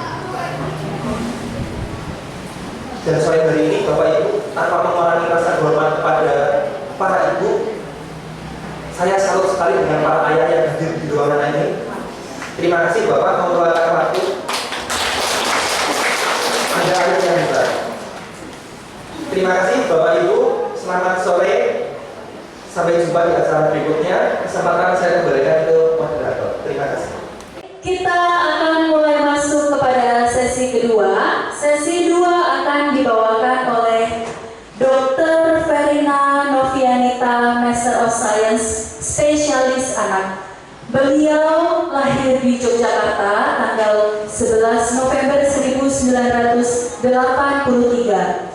Dan sore hari ini Bapak Ibu, tanpa mengurangi rasa hormat kepada para ibu, saya salut sekali dengan para ayah yang hadir di ruangan ini. Terima kasih Bapak mengeluarkan waktu. Anda ayah yang hebat. Terima kasih Bapak Ibu, selamat sore. Sampai jumpa di acara berikutnya. Kesempatan saya kembalikan ke moderator. Terima kasih. Kita akan mulai masuk kepada sesi kedua. Sesi 2 akan dibawakan oleh Dr. Verina Novianita, Master of Science, spesialis anak. Beliau lahir di Yogyakarta tanggal 11 November 1983.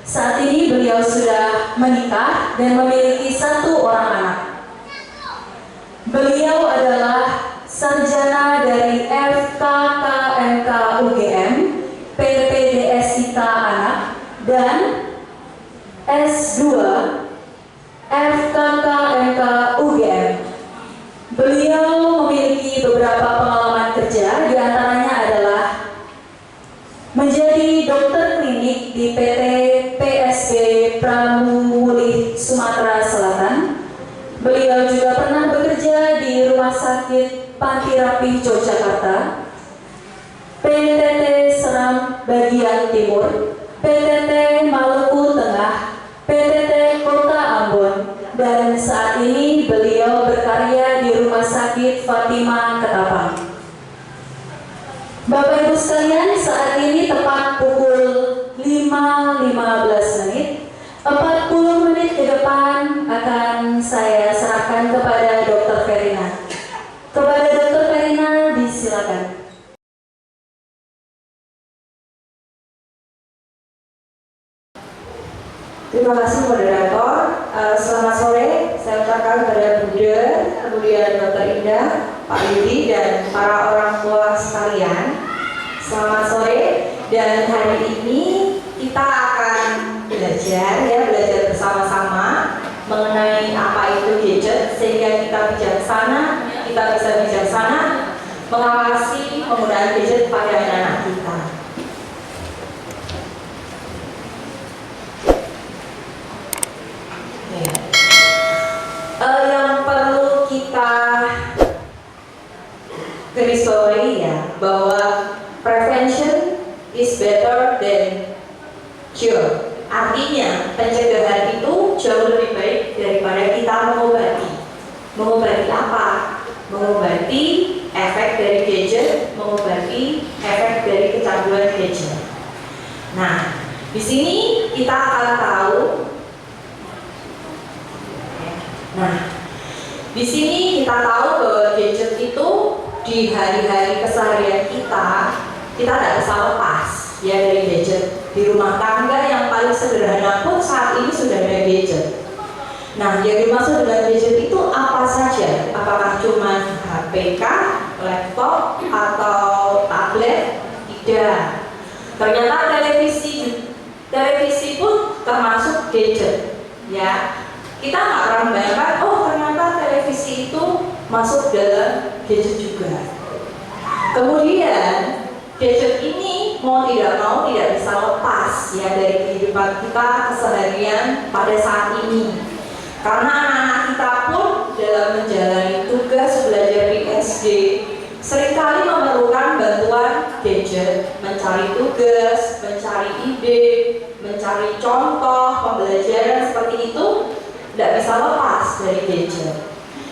Saat ini beliau sudah menikah dan memiliki 1 orang anak. Beliau adalah sarjana dari FKKMK UGM, PPDSIK Anak, dan S2 FKKMK UGM. Beliau memiliki beberapa pengalaman kerja, diantaranya adalah menjadi dokter klinik di PT PSB Pramumulih Sumatera Selatan. Beliau juga pernah bekerja di Rumah Sakit Panti Rapih Yogyakarta, PTT Seram Bagian Timur, PTT Maluku Tengah, PTT Kota Ambon, dan saat ini beliau berkarya di Rumah Sakit Fatima Ketapang. Bapak Ibu sekalian, saat ini tepat pukul 5.15 menit. 40 menit ke depan akan saya serahkan kepada Dr. Verina. Kepada Dr. Verina, disilakan. Terima kasih moderator. Selamat sore. Saya ucapkan kepada Bunda, kemudian Dr. Indah, Pak Yudi, dan para orang tua sekalian. Selamat sore. Dan hari ini kita akan belajar bersama-sama mengenai apa itu gadget, sehingga kita bisa bijaksana mengawasi penggunaan gadget pada anak-anak kita. Yang perlu kita garis bawahi ya, bahwa prevention is better than cure. Artinya pencegahan itu jauh lebih baik daripada kita mengobati. mengobati apa? Mengobati efek dari gadget, mengobati efek dari kecanduan gadget. Nah, di sini kita akan tahu. Nah, di sini kita tahu bahwa gadget itu di hari-hari keseharian kita tidak bisa lepas ya dari gadget. Di rumah tangga yang paling sederhana pun saat ini sudah ada gadget. Nah, yang dimaksud dengan gadget itu apa saja? Apakah cuma HP, laptop, atau tablet? Tidak. Ternyata televisi pun termasuk gadget. Ya, kita nggak pernah membayangkan, oh ternyata televisi itu masuk dalam gadget juga. Kemudian gadget ini mau tidak mau tidak bisa lepas ya dari kehidupan kita keseharian pada saat ini. Karena anak-anak kita pun dalam menjalani tugas belajar di SD seringkali memerlukan bantuan gadget, mencari tugas, mencari ide, mencari contoh pembelajaran seperti itu tidak bisa lepas dari gadget.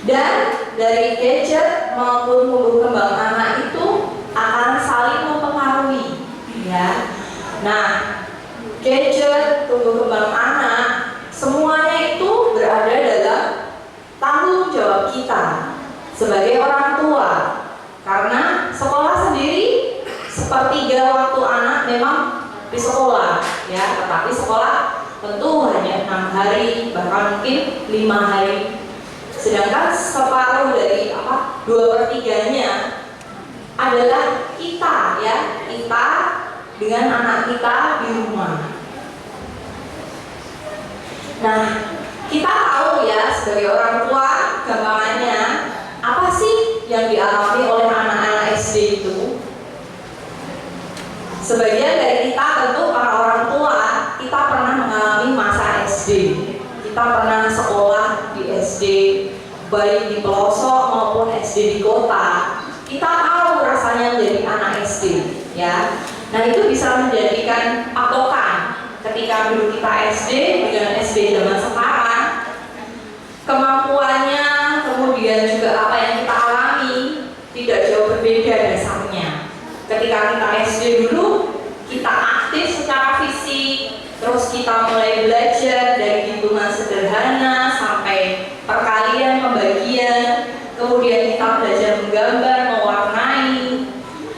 Dan dari gadget maupun tumbuh kembang anak itu akan saling mempengaruhi ya. Nah, gadget, tumbuh kembang anak semuanya itu berada dalam tanggung jawab kita sebagai orang tua. Karena sekolah sendiri sepertiga waktu anak memang di sekolah ya, tetapi sekolah tentu hanya 6 hari bahkan mungkin 5 hari. Sedangkan separuh dari 2/3-nya adalah kita ya, kita dengan anak kita di rumah. Nah, kita tahu ya sebagai orang tua gampangannya apa sih yang dialami oleh anak-anak SD itu? Sebagian dari kita tentu para orang tua, kita pernah mengalami masa SD. Kita pernah sekolah di SD, baik di pelosok maupun SD di kota. Kita tahu rasanya menjadi anak SD, ya. Nah, itu bisa menjadikan patokan ketika dulu kita SD dengan SD zaman sekarang, kemampuannya, kemudian juga apa yang kita alami tidak jauh berbeda dasarnya. Ketika kita SD dulu, kita aktif secara fisik, terus kita mulai belajar dari hitungan sederhana sampai perkalian, pembagian, kemudian kita belajar menggambar, mewarnai,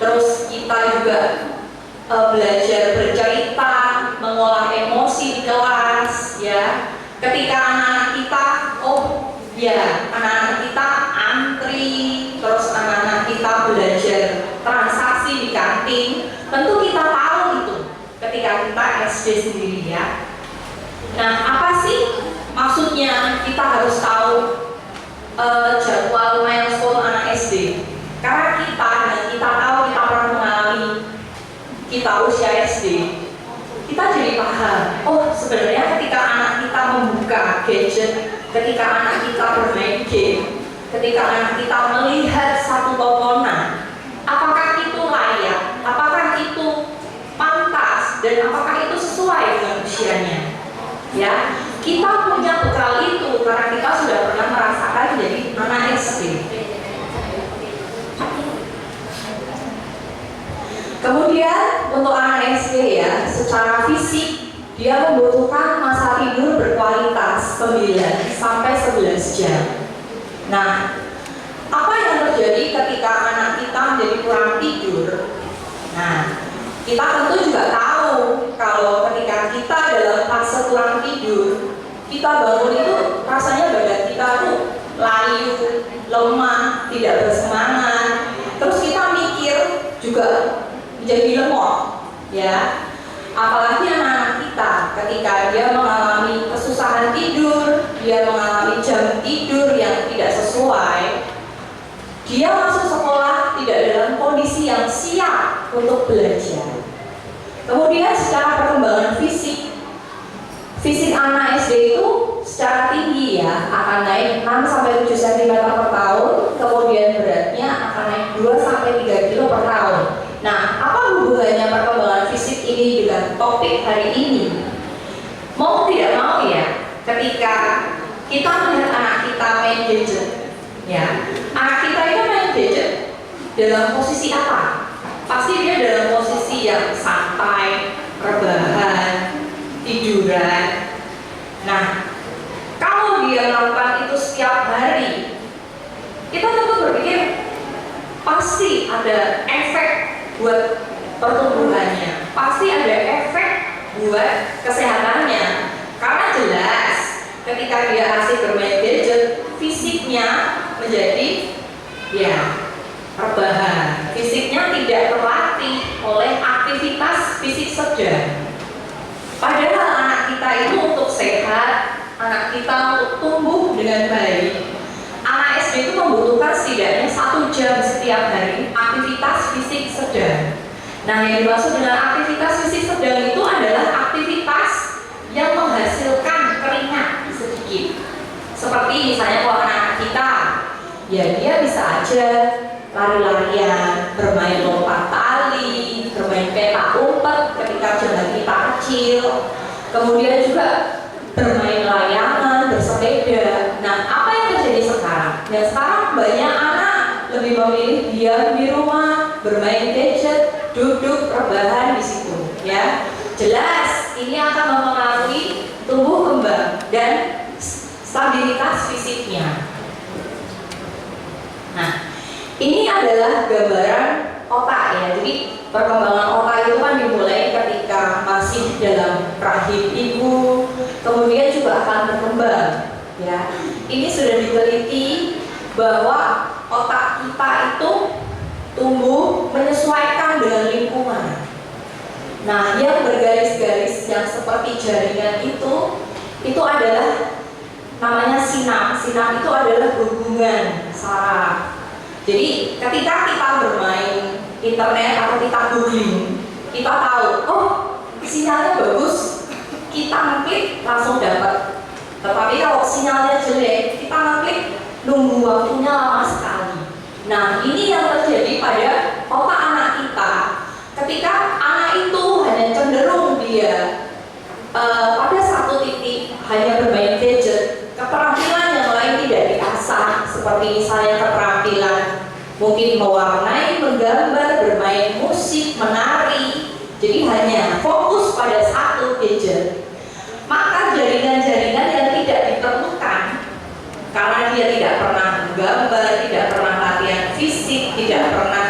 terus kita juga belajar bercerita, mengolah emosi di kelas, ya. Ketika anak-anak kita, anak-anak kita antri, terus anak-anak kita belajar transaksi di kantin, tentu kita tahu itu ketika kita SD sendiri ya. Nah, apa sih maksudnya kita harus tahu jadwal milestone anak SD? Karena kita tahu kita pernah mengalami kita usia SD, kita jadi paham, oh sebenarnya ketika anak kita membuka gadget, ketika anak kita bermain game, ketika anak kita melihat satu tontonan, apakah itu layak, apakah itu pantas, dan apakah itu sesuai dengan usianya? Ya, kita punya bekal itu karena kita sudah pernah merasakan jadi anak SD. Kemudian untuk anak SD ya, secara fisik dia membutuhkan masa tidur berkualitas 9 sampai 11 jam. Nah, apa yang terjadi ketika anak kita menjadi kurang tidur? Nah, kita tentu juga tahu kalau ketika kita dalam fase kurang tidur, kita bangun itu rasanya badan kita tuh layu, lemah, tidak bersemangat. Terus kita mikir juga menjadi lemot, ya. Apalagi anak-anak kita ketika dia mengalami kesusahan tidur, dia mengalami jam tidur yang tidak sesuai, dia masuk sekolah tidak dalam kondisi yang siap untuk belajar. Kemudian secara perkembangan fisik anak SD itu secara tinggi ya, akan naik 6-7 cm per tahun, kemudian beratnya akan naik 2-3 kilo per tahun. Nah, apa hubungannya perkembangan fisik ini dengan topik hari ini? Mau tidak mau ya, ketika kita melihat anak kita main gadget, dalam posisi apa? Pasti dia dalam posisi yang santai, rebahan, tiduran. Nah, kalau dia melakukan itu setiap hari, kita tentu berpikir pasti ada efek buat pertumbuhannya, pasti ada efek buat kesehatannya. Karena jelas ketika dia asik bermain gadget, fisiknya menjadi rebahan, fisiknya tidak terlatih oleh aktivitas fisik sedang. Padahal anak kita itu untuk sehat, anak kita untuk tumbuh dengan baik, anak SD itu membutuhkan setidaknya 1 jam setiap hari aktivitas fisik sedang. Nah, yang dimaksud dengan aktivitas fisik sedang itu adalah aktivitas yang menghasilkan keringat sedikit. Seperti misalnya kalau anak kita, ya dia bisa aja lari-larian, bermain lompat tali, bermain petak umpet ketika zaman kita kecil, kemudian juga bermain layangan, bersepeda. Nah, apa yang terjadi sekarang? Ya sekarang banyak anak lebih memilih diam di rumah, bermain gadget, duduk rebahan di situ. Ya, jelas ini akan mempengaruhi tumbuh kembang dan stabilitas fisiknya. Nah, ini adalah gambaran otak ya. Jadi perkembangan otak itu kan dimulai ketika masih dalam rahim ibu, kemudian juga akan berkembang. Ya, ini sudah diteliti bahwa otak kita itu tumbuh menyesuaikan dengan lingkungan. Nah, yang bergaris-garis yang seperti jaringan itu adalah namanya sinap. Sinap itu adalah hubungan saraf. Jadi ketika kita bermain internet atau kita googling, kita tahu, oh sinyalnya bagus, kita ngeklik langsung dapat. Tetapi kalau sinyalnya jelek, kita ngeklik nunggu waktunya lama sekali. Nah, ini yang terjadi pada otak anak kita. Ketika anak itu hanya cenderung dia pada satu titik hanya bermain gadget, keterampilan yang lain tidak diasah, seperti misalnya keterampilan mungkin mewarnai, menggambar, bermain musik, menari. Jadi hanya fokus pada satu gadget. Maka jaringan-jaringan yang tidak diperlukan karena dia tidak pernah menggambar, tidak pernah latihan fisik, tidak pernah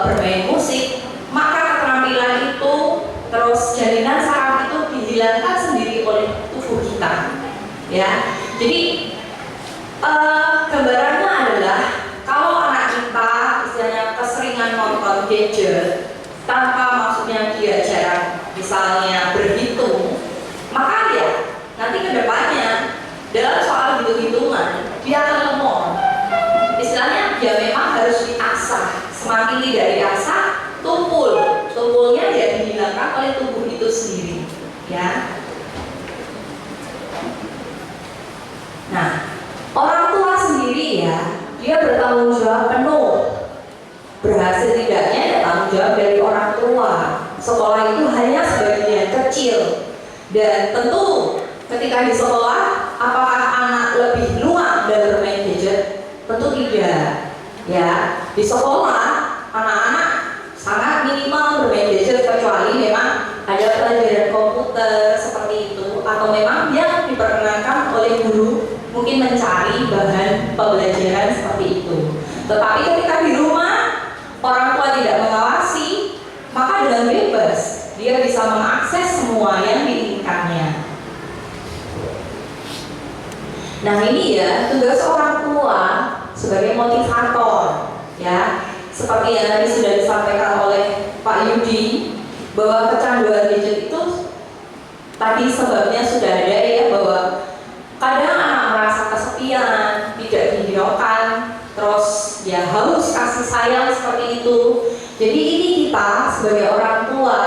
bermain musik, maka keterampilan itu terus jaringan saraf itu dihilangkan sendiri oleh tubuh kita. Ya, jadi gambarannya adalah kalau anak kita istilahnya keseringan nonton gadget tanpa maksudnya dia jarang misalnya berhitung, maka ya nanti kedepannya dalam soal hitung-hitungan dia akan lemot. Istilahnya dia memang harus diasah. Semakin tidak diasah, tumpulnya dia dihilangkan oleh tubuh itu sendiri. Ya. Nah, orang tua sendiri ya, dia bertanggung jawab penuh. Berhasil tidaknya ya tanggung jawab dari orang tua. Sekolah itu hanya sebagian kecil. Dan tentu ketika di sekolah, apakah anak lebih luang dalam bermain gadget? Tentu tidak. Ya, di sekolah anak-anak sangat minimal bermain gadget kecuali memang ada pelajaran komputer seperti itu, atau memang yang diperkenankan oleh guru mungkin mencari bahan pembelajaran seperti itu. Tetapi ketika di rumah orang tua tidak mengawasi, maka dengan bebas dia bisa mengakses semua yang diinginkannya. Nah, ini ya tugas orang tua sebagai motivator, ya. Seperti yang tadi sudah disampaikan oleh Pak Yudi, bahwa kecanduan gadget itu tadi sebabnya sudah ada ya, bahwa kadang anak merasa kesepian, tidak dihiraukan, terus ya haus kasih sayang seperti itu. Jadi ini kita sebagai orang tua,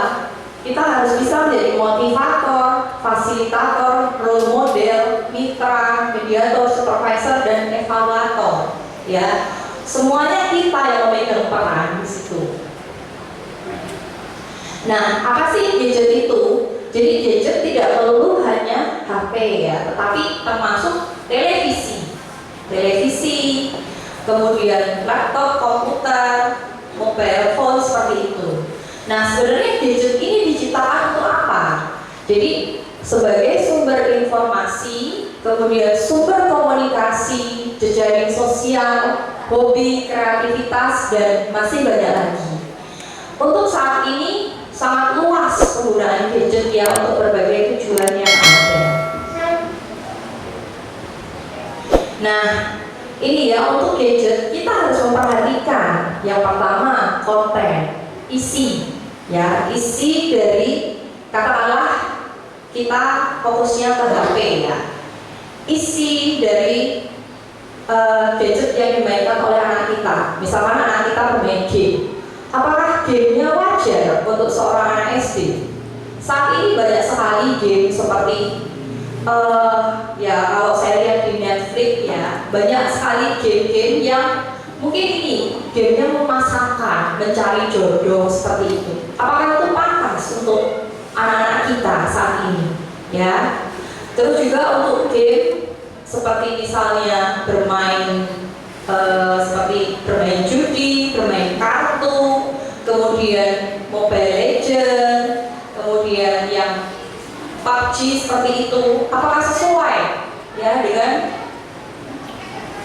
kita harus bisa menjadi motivator, fasilitator, role model, mitra, mediator, supervisor, dan evaluator. Ya, semuanya kita yang memegang peran di situ. Nah, apa sih gadget itu? Jadi gadget tidak melulu hanya HP ya, tetapi termasuk televisi, kemudian laptop, komputer, mobile phone seperti itu. Nah, sebenarnya gadget ini diciptakan untuk apa? Jadi sebagai sumber informasi, kemudian sumber komunikasi, jejaring sosial, hobi, kreativitas, dan masih banyak lagi. Untuk saat ini sangat luas penggunaan gadget ya untuk berbagai tujuan yang ada. Nah, ini ya untuk gadget kita harus memperhatikan yang pertama konten, isi ya, isi dari katakanlah kita fokusnya ke HP ya. Isi dari gadget yang dimainkan oleh anak kita. Misalkan anak kita bermain game. Apakah gamenya wajar untuk seorang anak SD? Saat ini banyak sekali game seperti ya kalau saya lihat di Netflix ya, banyak sekali game-game yang mungkin ini gamenya memasangkan mencari jodoh seperti itu. Apakah itu pantas untuk anak-anak kita saat ini? Ya. Terus juga untuk game seperti misalnya bermain seperti bermain judi, bermain kartu, kemudian Mobile Legends, kemudian yang PUBG seperti itu, apakah sesuai ya dengan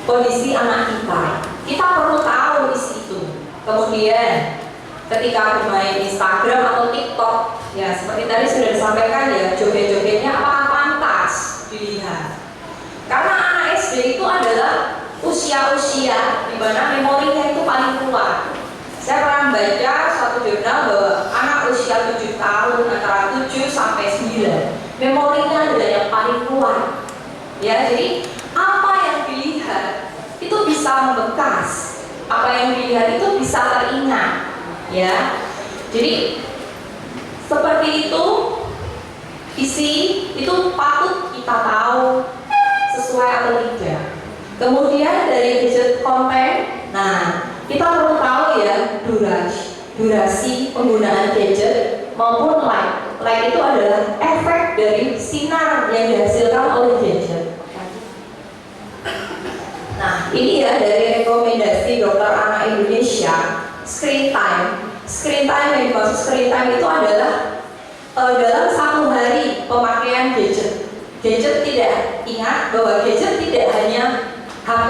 kondisi anak kita? Kita perlu tahu isi itu. Kemudian ketika bermain Instagram atau TikTok, ya seperti tadi sudah disampaikan ya, joget-jogetnya apakah pantas dilihat? Karena anak SD itu adalah usia-usia di mana memorinya itu paling kuat. Saya pernah baca suatu jurnal bahwa anak usia 7 tahun antara 7 sampai 9 memorinya adalah yang paling kuat. Ya, jadi apa yang dilihat itu bisa membekas. Apa yang dilihat itu bisa teringat. Ya. Jadi seperti itu isi itu patut kita tahu sesuai atau tidak. Kemudian dari gadget konten, nah kita perlu tahu ya durasi penggunaan gadget maupun light. Light itu adalah efek dari sinar yang dihasilkan oleh gadget. Nah ini ya dari rekomendasi Dokter Anak Indonesia, screen time. Screen time yang dimaksud screen time itu adalah dalam satu hari pemakaian gadget. Gadget tidak ingat bahwa gadget tidak hanya HP,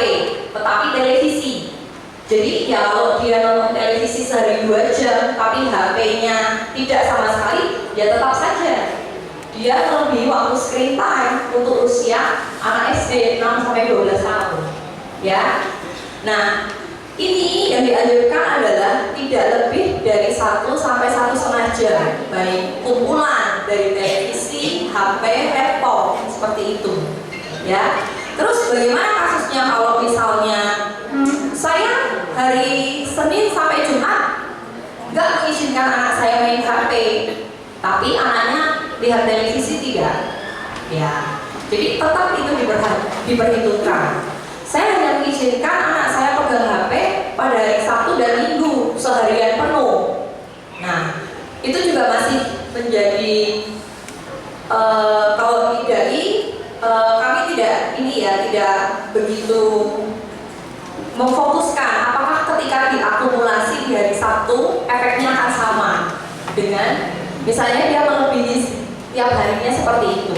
tetapi televisi. Jadi ya kalau dia nonton televisi sehari 2 jam, tapi HP-nya tidak sama sekali, ya tetap saja dia melebihi waktu screen time untuk usia anak SD 6-12 tahun. Ya, nah ini yang dianjurkan adalah tidak lebih dari 1 sampai 1,5 jam, baik kumpulan dari televisi, HP, laptop seperti itu. Ya. Terus bagaimana kasusnya kalau misalnya saya hari Senin sampai Jumat nggak mengizinkan anak saya main HP, tapi anaknya lihat televisi tidak? Ya, jadi tetap itu diperhitungkan. Saya hanya mengizinkan anak saya pegang HP pada hari Sabtu dan Minggu seharian penuh. Nah, itu juga masih menjadi kalau didai kami tidak begitu memfokuskan apakah ketika diakumulasi di hari Sabtu efeknya akan sama dengan misalnya dia melebihi tiap harinya seperti itu.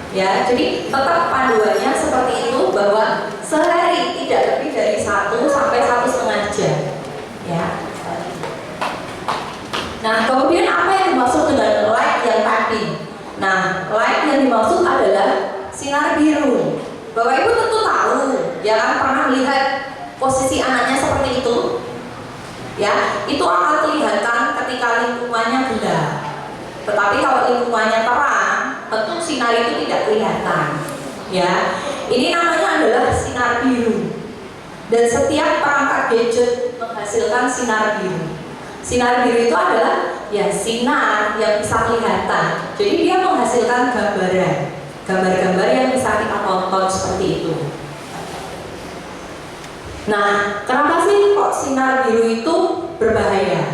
Ya, jadi tetap panduannya seperti itu bahwa sehari tidak lebih dari 1 sampai 1,5 jam. Ya. Nah, kemudian apa yang dimaksud dengan light yang tadi? Nah, light yang dimaksud adalah sinar biru. Bapak Ibu tentu tahu, ya kan pernah lihat posisi anaknya seperti itu. Ya, itu akan kelihatan ketika lingkungannya gelap. Tetapi kalau lingkungannya terang, tentu sinar itu tidak kelihatan. Ya, ini namanya adalah sinar biru. Dan setiap perangkat gadget menghasilkan sinar biru. Sinar biru itu adalah ya sinar yang bisa kelihatan. Jadi dia menghasilkan gambar-gambar yang bisa kita tonton seperti itu. Nah, kenapa sih kok sinar biru itu berbahaya?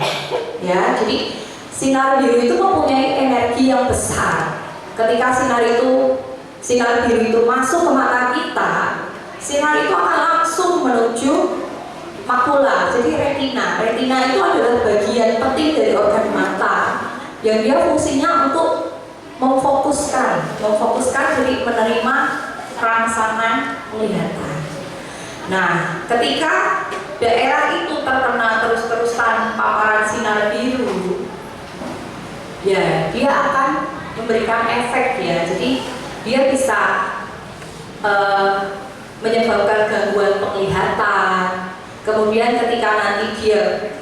Ya, jadi sinar biru itu mempunyai energi yang besar. Ketika sinar biru itu masuk ke mata kita, sinar itu akan langsung menuju makula, jadi retina. Retina itu adalah bagian penting dari organ mata yang dia fungsinya untuk memfokuskan jadi menerima rangsangan penglihatan. Nah, ketika daerah itu terkena terus-terusan paparan sinar biru, ya dia akan memberikan efek ya. Jadi dia bisa menyebabkan gangguan penglihatan. Kemudian ketika nanti dia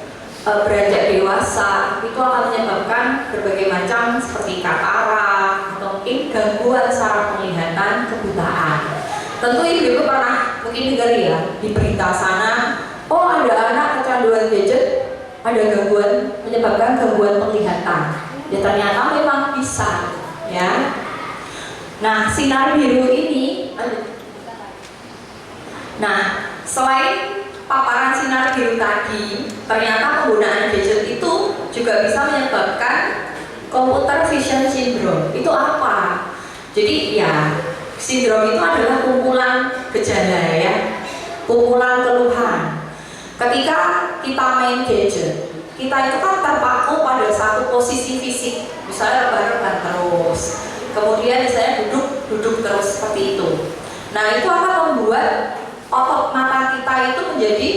beranjak dewasa, itu akan menyebabkan berbagai macam seperti katarak atau mungkin gangguan saraf penglihatan, kebutaan. Tentu ibu-ibu pernah mungkin dengar ya di berita sana, oh ada anak kecanduan gadget, ada gangguan, menyebabkan gangguan penglihatan. Ya ternyata memang bisa ya. Nah, sinar biru ini, nah selain paparan sinar biru tadi, ternyata penggunaan gadget itu juga bisa menyebabkan computer vision syndrome. Itu apa? Jadi ya, sindrom itu adalah kumpulan gejala ya, kumpulan keluhan. Ketika kita main gadget, kita itu kan terpaku pada satu posisi fisik, misalnya rebahan terus, kemudian misalnya duduk terus seperti itu. Nah, itu akan membuat otot mata kita itu menjadi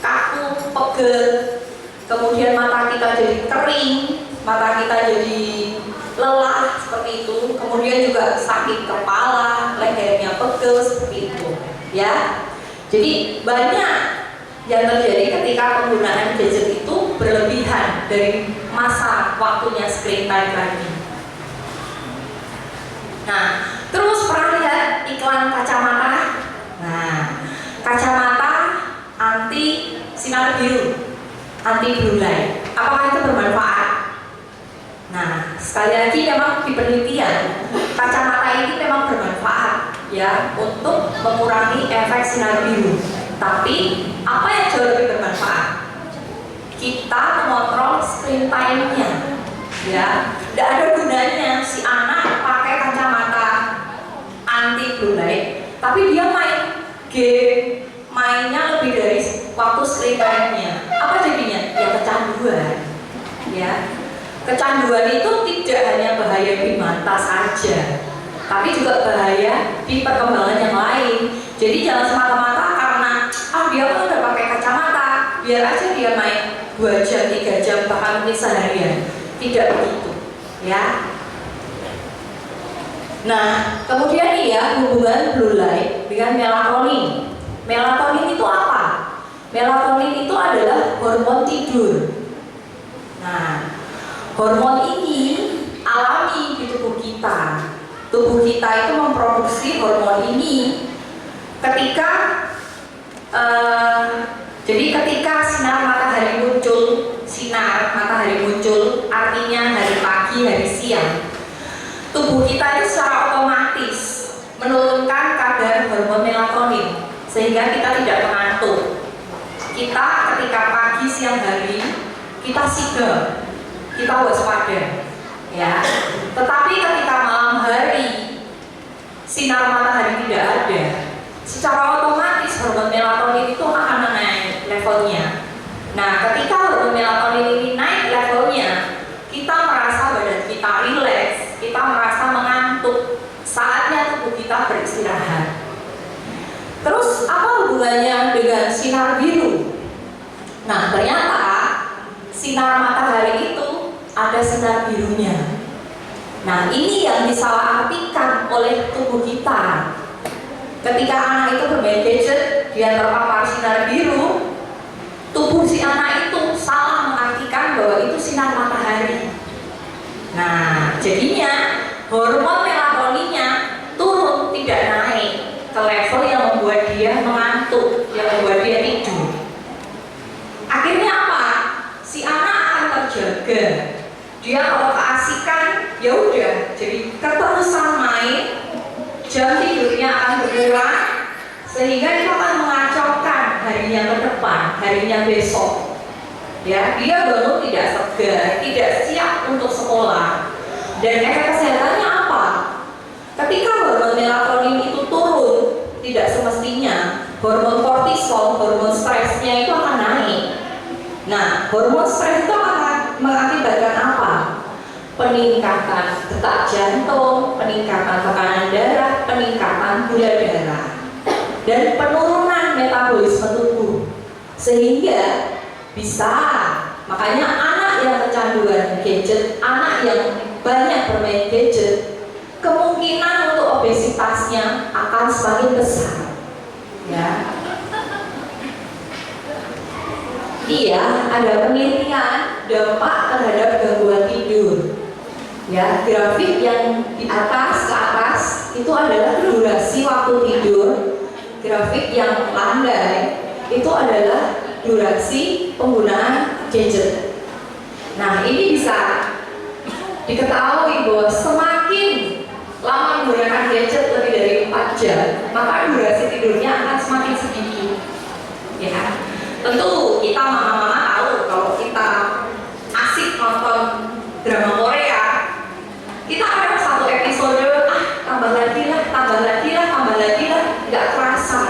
kaku, pegel, kemudian mata kita jadi kering, mata kita jadi lelah seperti itu, kemudian juga sakit kepala, lehernya pegel seperti itu ya. Jadi banyak yang terjadi ketika penggunaan gadget itu berlebihan dari masa waktunya screen time tadi. Nah, terus pernah lihat iklan kacamata? Nah, kacamata anti sinar biru, anti blue light. Apakah itu bermanfaat? Nah, sekali lagi memang di penelitian kacamata ini memang bermanfaat ya untuk mengurangi efek sinar biru. Tapi apa yang jauh lebih bermanfaat? Kita mengontrol screen time-nya ya. Tidak ada gunanya si anak pakai kacamata anti blue light, tapi dia main game, mainnya lebih dari waktu screen time-nya. Apa jadinya? Ya kecanduan ya. Kecanduan itu tidak hanya bahaya di mata saja, tapi juga bahaya di perkembangan yang lain. Jadi jangan semata-mata karena dia kan udah pakai kacamata, biar aja dia main 2 jam, 3 jam, bahkan mungkin seharian. Tidak begitu ya. Nah, kemudian nih ya, hubungan blue light dengan melatonin. Melatonin itu apa? Melatonin itu adalah hormon tidur. Nah, hormon ini alami di tubuh kita. Tubuh kita itu memproduksi hormon ini ketika jadi ketika sinar matahari muncul, artinya hari pagi, hari siang, tubuh kita itu secara otomatis menurunkan kadar hormon melatonin sehingga kita tidak mengantuk. Kita ketika pagi, siang hari kita sigap, kita waspada ya. Tetapi ketika malam hari sinar matahari tidak ada, secara otomatis hormon melatonin itu akan naik levelnya. Nah, ketika hormon melatonin ini naik levelnya, kita merasa badan kita rileks, kita merasa mengantuk, saatnya tubuh kita beristirahat. Terus apa hubungannya dengan sinar biru? Nah, ternyata sinar matahari itu ada sinar birunya. Nah, ini yang disalahartikan oleh tubuh kita. Ketika anak itu bermain gadget, dia terpapar sinar biru, tubuh si anak itu salah mengartikan bahwa itu sinar matahari. Nah, jadinya hormon melatoninnya turun, tidak naik ke level yang membuat dia mengantuk, yang membuat dia tidur. Akhirnya apa? Si anak akan terjaga. Dia kalau keasikan, ya udah, jadi keterusan main, jam tidurnya akan berkurang, sehingga itu akan mengacaukan harinya ke depan, harinya besok. Ya, dia bangun tidak segar, tidak siap untuk sekolah. Dan efek kesehatannya apa? Ketika hormon melatonin itu turun, tidak semestinya hormon kortisol, hormon stresnya itu akan naik. Nah, hormon stres itu akan mengakibatkan apa? Peningkatan detak jantung, peningkatan tekanan darah, peningkatan gula darah, dan penurunan metabolisme tubuh. Sehingga bisa, makanya anak yang kecanduan gadget, anak yang banyak bermain gadget, kemungkinan untuk obesitasnya akan semakin besar. Ya. Iya, ada penelitian dampak terhadap gangguan tidur. Ya, grafik yang di atas ke atas itu adalah durasi waktu tidur. Grafik yang landai itu adalah durasi penggunaan gadget. Nah, ini bisa diketahui bahwa semakin lama menggunakan gadget lebih dari 4 jam, maka durasi tidurnya akan semakin sedikit. Ya, tentu kita mama-mama tahu kalau kita asik nonton drama Korea, kita ada satu episode tambah lagi lah, nggak terasa,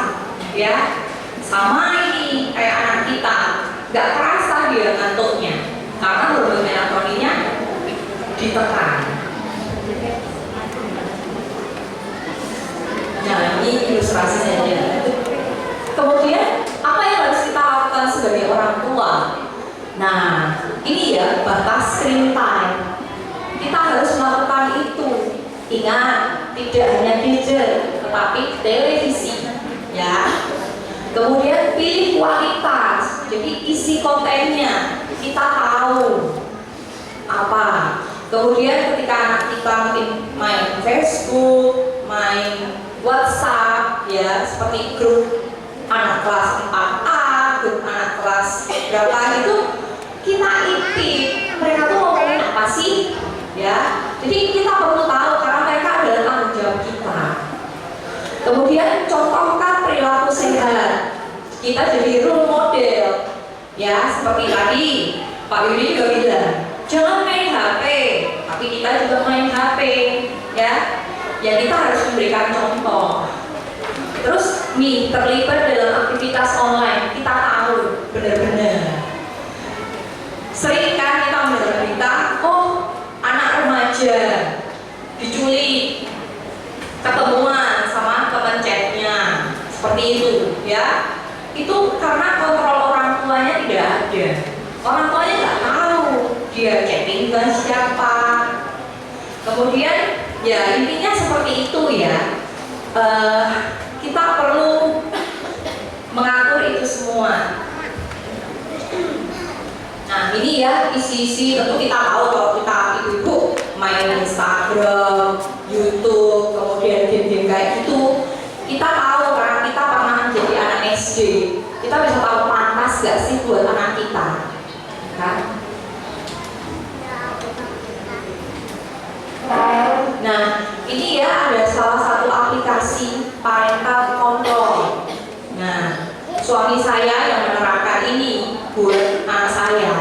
ya. Sama ini kayak anak kita, nggak terasa dia ngantuknya karena hormon melatoninnya ditekan. Nah, ini ilustrasi saja. Kemudian apa yang harus kita lakukan sebagai orang tua? Nah, ini ya batas screen time. Kita harus melakukan itu. Ingat, tidak hanya gadget, tetapi televisi, ya. Kemudian pilih kualitas. Jadi isi kontennya kita tahu apa. Kemudian ketika anak kita mungkin main Facebook, main WhatsApp, ya seperti grup anak kelas 4A, grup anak kelas berapa itu, kita intip mereka tuh ngomongin apa sih, ya. Jadi kita perlu tahu karena mereka adalah tanggung jawab kita. Kemudian contohkan perilaku sehat. Kita jadi role model, ya seperti tadi Pak Yudi juga bilang, jangan main HP, tapi kita juga main HP, ya. Ya kita harus memberikan contoh. Terus nih terlibat dalam aktivitas online, kita tahu benar-benar. Sering kan kita mendengar berita, oh anak remaja diculik, ketemuan sama teman chatnya, seperti itu, ya. Itu karena kontrol orang tuanya tidak ada. Orang tuanya nggak tahu dia chatting dengan siapa. Kemudian ya intinya seperti itu ya. Kita perlu mengatur itu semua. Nah ini ya isi-isi, tentu kita tahu kalau kita ibu-ibu main Instagram, YouTube, kemudian game-game kayak gitu, kita tahu karena kita pernah jadi anak SD, kita bisa tahu pantas gak sih buat anak kita, kan? Nah ini ya ada salah satu aplikasi parental control. Nah suami saya yang menerapkan ini buat anak saya.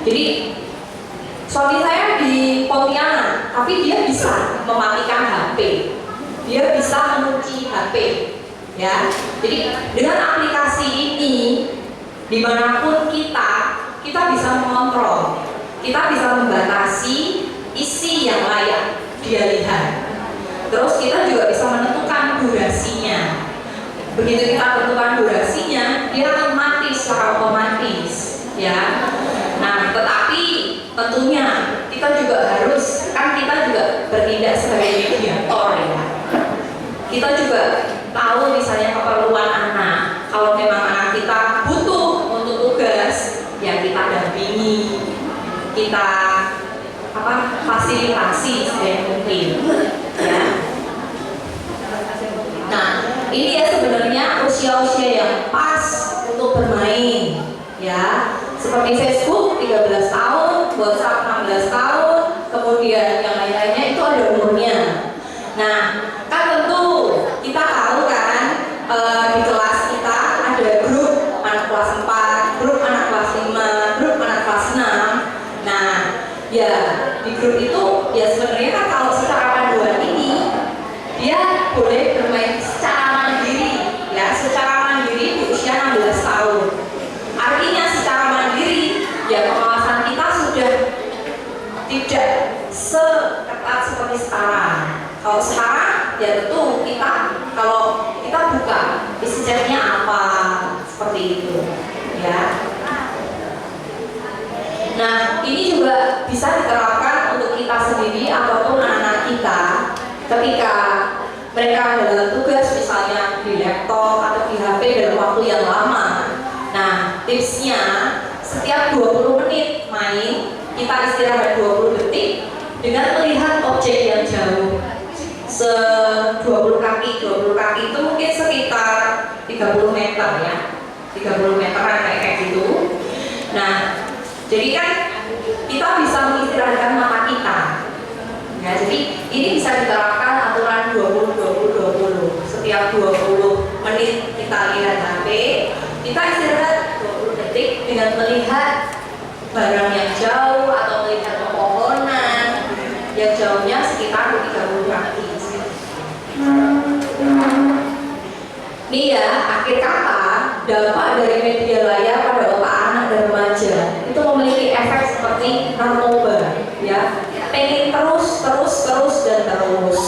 Jadi suami saya di Pontianak, tapi dia bisa mematikan HP, dia bisa mengunci HP, ya. Jadi dengan aplikasi ini, dimanapun kita bisa mengontrol, kita bisa membatasi isi yang layak dia lihat. Terus kita juga bisa menentukan durasinya. Begitu kita tentukan durasinya, dia akan mati secara otomatis, ya. Nah, tetapi tentunya kita juga harus, kan kita juga bertindak sebagai mediator, ya. Kita juga tahu misalnya keperluan anak. Kalau memang anak kita butuh untuk tugas, ya kita dampingi, kita fasilitasi sebaik mungkin, ya. Nah, ini ya sebenarnya usia-usia yang pas untuk bermain, ya. Seperti Facebook 13 tahun, WhatsApp 16 tahun, kemudian yang lain-lainnya itu ada umurnya. Nah, kan tentu kita tahu kan di kelas kita ada grup anak kelas 4, grup anak kelas 5, grup anak kelas 6. Nah, ya di grup itu ya sebenarnya kan kalau secara panduan ini dia boleh bermain secara mandiri, ya secara mandiri ya. Nah, ini juga bisa diterapkan untuk kita sendiri ataupun anak kita ketika mereka dalam tugas misalnya di laptop atau di HP dalam waktu yang lama. Nah, tipsnya setiap 20 menit main, kita istirahat 20 detik dengan melihat objek yang jauh. 20 kaki itu mungkin sekitar 30 meter ya. 30 meteran kayak gitu. Nah, jadi kan kita bisa mengistirahatkan mata kita. Ya, jadi ini bisa diterapkan aturan 20-20-20. Setiap 20 menit kita lihat HP, kita istirahat 20 detik dengan melihat barang yang jauh atau melihat pepohonan yang jauhnya sekitar 30 kaki. Nih ya, akhir kata, dampak dari media layar pada otak anak dan remaja itu memiliki efek seperti narkoba, ya, pengen terus dan terus,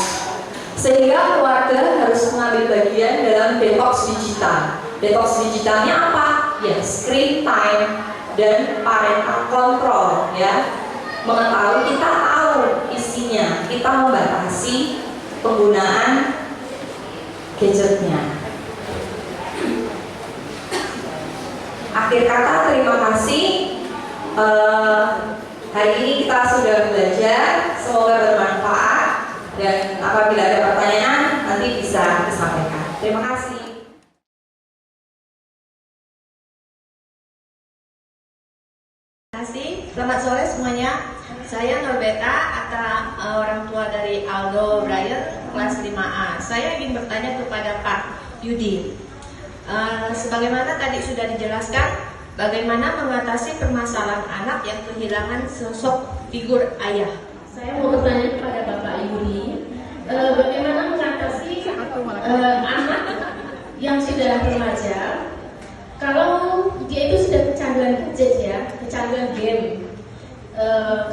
sehingga keluarga harus mengambil bagian dalam detox digital. Detox digitalnya apa? Ya, screen time dan parental control, ya. Mengetahui, kita tahu isinya, kita membatasi penggunaan gadgetnya. Akhir kata, terima kasih. Hari ini kita sudah belajar, semoga bermanfaat, dan apabila ada pertanyaan nanti bisa disampaikan. Terima kasih. Terima kasih. Selamat sore semuanya. Saya Norbeta, orang tua dari Aldo Breyer, kelas 5A. Saya ingin bertanya kepada Pak Yudi. Sebagaimana tadi sudah dijelaskan, bagaimana mengatasi permasalahan anak yang kehilangan sosok figur ayah. Saya mau bertanya kepada Bapak Yudi, bagaimana mengatasi anak yang sudah remaja kalau dia itu sudah kecanduan gadget ya, kecanduan game,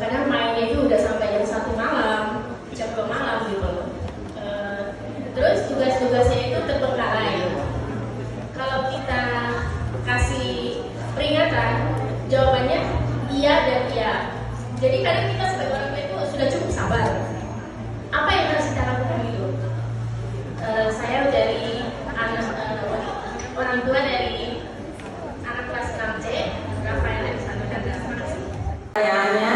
kadang mainnya itu udah sampai jam 1 malam, jam 2 malam gitu. Terus tugas-tugasnya itu terbengkalai. Kalau kita kasih peringatan, jawabannya iya dan iya. Jadi kadang kita sebagai orang tua itu sudah cukup sabar. Apa yang harus kita lakukan itu? Saya dari orang tua dari anak kelas 6C, Rafael Alexander. Terima kasih. Pertanyaannya,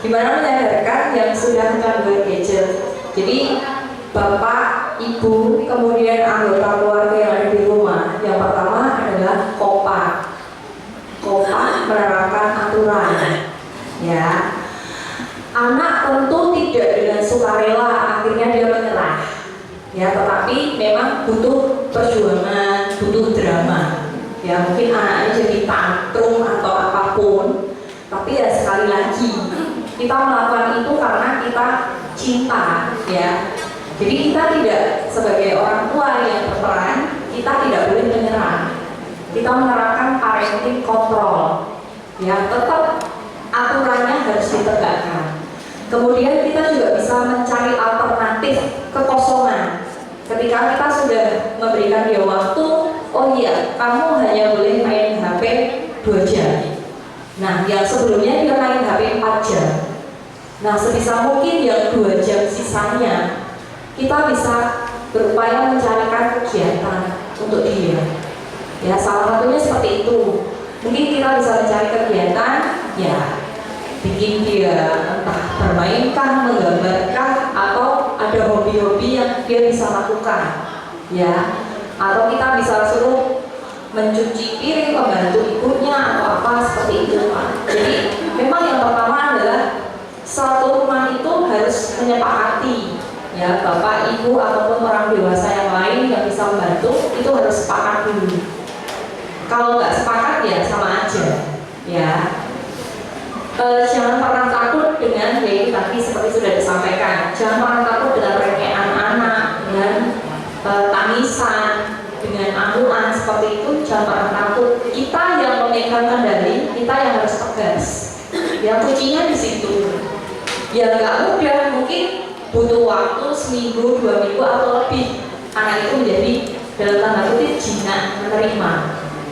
gimana menyadarkan yang sudah kecanduan gadget? Jadi Bapak, Ibu, kemudian anggota keluarga yang ada di rumah, yang pertama adalah kompak menerapkan aturan, ya. Anak tentu tidak dengan sukarela akhirnya dia menyerah, ya, tetapi memang butuh perjuangan, butuh drama, ya. Mungkin anaknya jadi tantrum atau apapun, tapi ya sekali lagi kita melakukan itu karena kita cinta, ya. Jadi kita tidak, sebagai orang tua yang berperan, kita tidak boleh menyerah. Kita menerapkan parenting control, ya, tetap aturannya harus ditegakkan. Kemudian kita juga bisa mencari alternatif kekosongan. Ketika kita sudah memberikan dia waktu, oh iya, kamu hanya boleh main HP 2 jam. Nah, yang sebelumnya dia main HP 4 jam. Nah, sebisa mungkin yang 2 jam sisanya kita bisa berupaya mencarikan kegiatan untuk dia. Ya, salah satunya seperti itu. Mungkin kita bisa mencari kegiatan, ya, bikin dia entah bermainkah, menggambarkah, atau ada hobi-hobi yang dia bisa lakukan, ya. Atau kita bisa suruh mencuci piring, membantu ibunya atau apa seperti itu, Pak. Jadi memang yang pertama adalah satu rumah itu harus menyepakati, ya, bapak, ibu ataupun orang dewasa yang lain yang bisa membantu itu harus sepakat dulu. Kalau nggak sepakat ya sama aja, ya. Jangan pernah takut dengan ya tadi seperti sudah disampaikan. Jangan pernah takut dengan rekean anak, dengan tangisan, dengan amuan seperti itu. Jangan pernah takut. Kita yang memegang kendali, kita yang harus tegas. Ya, kuncinya di situ. Ya nggak mudah, mungkin butuh waktu seminggu, 2 minggu atau lebih anak itu menjadi dalam tanda kutip jinak menerima.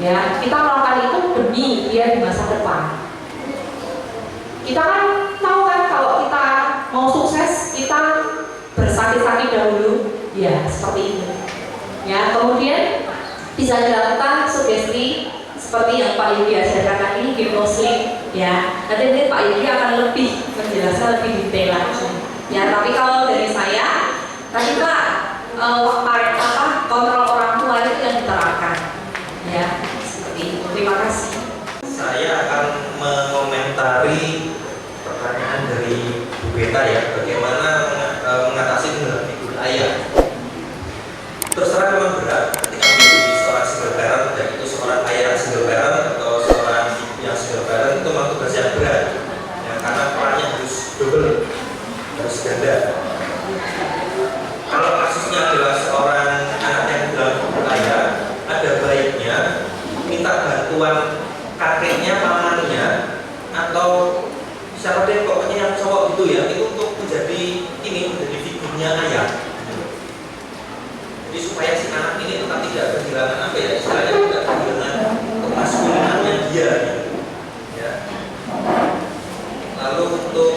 Ya, kita melakukan itu demi dia di masa depan. Kita kan tahu kan kalau kita mau sukses kita bersakit-sakit dahulu, ya seperti itu. Ya, kemudian bisa dilakukan sugesti seperti yang Pak Yudi ajarkan ini, hipnosis. Ya, nanti Pak Yudi akan lebih menjelaskan lebih detail lagi. Ya, tapi kalau dari saya tadi Pak, kontrol orang tua itu yang diterapkan. Ya, seperti itu. Terima kasih. Saya akan mengomentari pertanyaan dari Bu Beta ya, bagaimana mengatasi dengan figur ayah. Terus terang memang berat ketika menjadi seorang single parent, dan itu seorang ayah yang single parent atau seorang ibu yang single parent itu memang tugas yang berat ya, karena perannya harus double, harus ganda. Kalau kasusnya adalah seorang anak yang dalam figur ayah, ada baiknya minta bantuan kakeknya, pamannya, atau siapa deh pokoknya yang cowok gitu ya, itu untuk menjadi figurnya ayah. Jadi supaya si anak ini tetap tidak kehilangan apa ya, istilahnya tidak kehilangan kemaskulinannya dia ya. Lalu untuk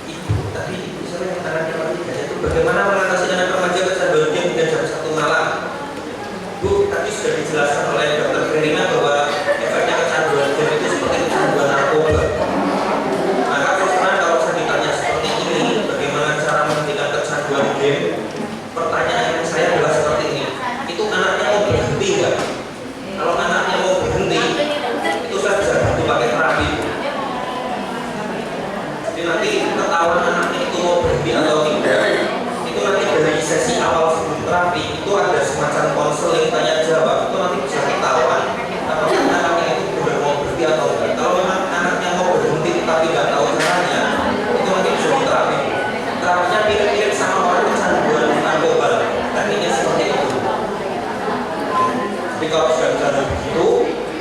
ibu, tadi ibu saya mengatakan yang ketiga itu bagaimana mengatasi anak remaja kecanduan game hingga jam 1 malam. Bu, tadi sudah dijelaskan oleh Dr. Verina bahwa efeknya kecanduan game itu seperti kecanduan narkoba. Maka terus terang kalau saya ditanya seperti ini, bagaimana cara menghentikan kecanduan game, pertanyaan saya adalah seperti ini, itu anaknya mau berhenti nggak? Kalau anaknya mau berhenti, itu saya bisa bantu pakai terapi. Jadi nanti ketahuan anaknya itu mau berhenti atau tidak, itu nanti dari sesi awal sebelum terapi itu ada semacam konseling tanya jawab, itu nanti bisa ketahuan apakah anaknya itu benar mau berhenti atau enggak. Kalau memang anaknya mau berhenti tapi nggak tahu caranya, itu nanti bisa diterapi. Terapinya mirip-mirip sama orang kecanduan narkoba, tekniknya seperti itu. Jadi kalau sudah kecanduan begitu,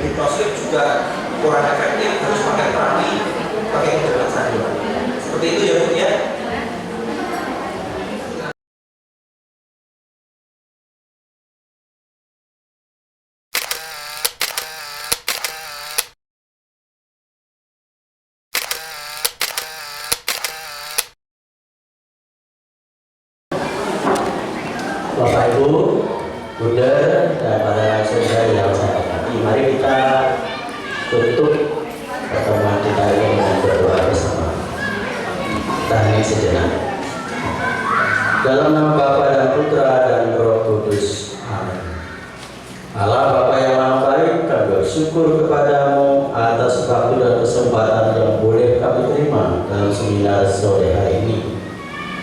hipnosis juga kurang efektif, harus pakai terapi, pakai obat kecanduan. Seperti itu ya Bu ya. Bapak Ibu, Bunda, dan para saudara yang saya hormati, mari kita tutup pertemuan kita ini dengan berdoa bersama. Tahan sejenak. Dalam nama Bapa dan Putra dan Roh Kudus. Amin. Allah Bapa yang Maha Baik, kami bersyukur kepadamu atas waktu dan kesempatan yang boleh kami terima dalam seminar sore hari ini.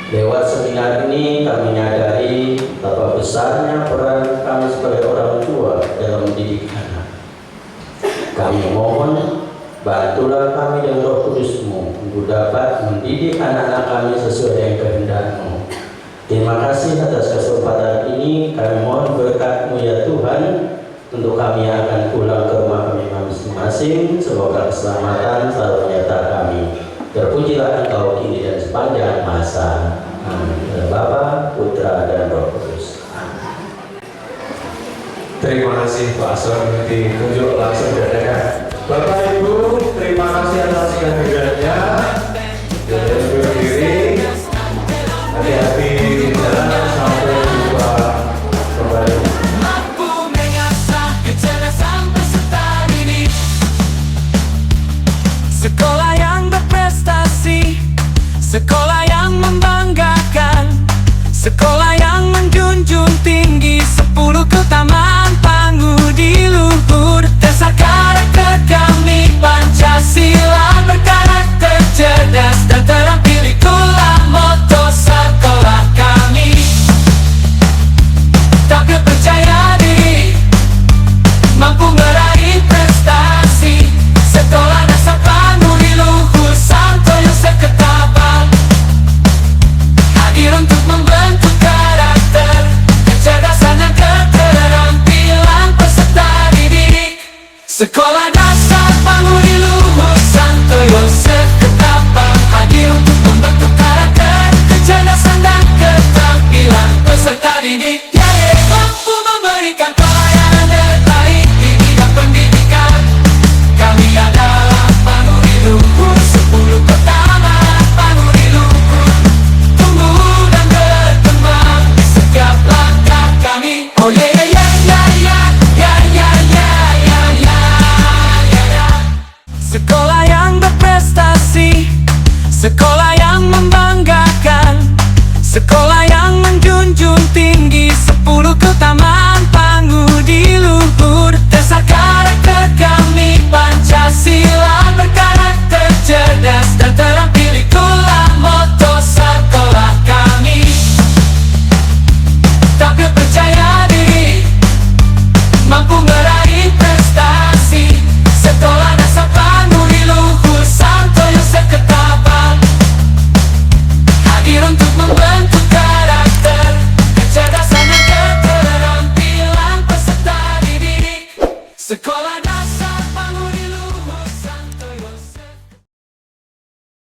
Lewat seminar ini kami menyadari betapa besarnya peran kami sebagai orang tua dalam mendidik anak. Kami mohon bantulah kami dengan Roh Kudus-Mu untuk dapat mendidik anak-anak kami sesuai dengan kehendak-Mu. Terima kasih atas kesempatan ini. Kami mohon berkat-Mu ya Tuhan untuk kami yang akan pulang ke rumah kami masing-masing. Semoga keselamatan selalu menyertai kami. Terpujilah Engkau kini dan sepanjang masa. Amin. Bapa, Putra, dan Roh Kudus. Amin. Terima kasih Pak Aswan, ditunjuk langsung dadakan. Bapak Ibu, terima kasih atas kehadirannya. Jangan berdiri, hati-hati di jalan sampai jumpa kembali. Mampu mengasah kecerdasan peserta didik, sekolah yang berprestasi, sekolah yang membanggakan, sekolah yang menjunjung tinggi 10 keutamaan pangudi luhur. Dasar karakter kami Pancasila, berkarakter cerdas dan terampil, itulah moto sekolah kami. Tak percaya diri, mampu meraih prestasi, sekolah dasar pangudi luhur Santoyo Seketapang, hadir untuk membentuk karakter, kecerdasan dan keterampilan peserta didik. Sekolah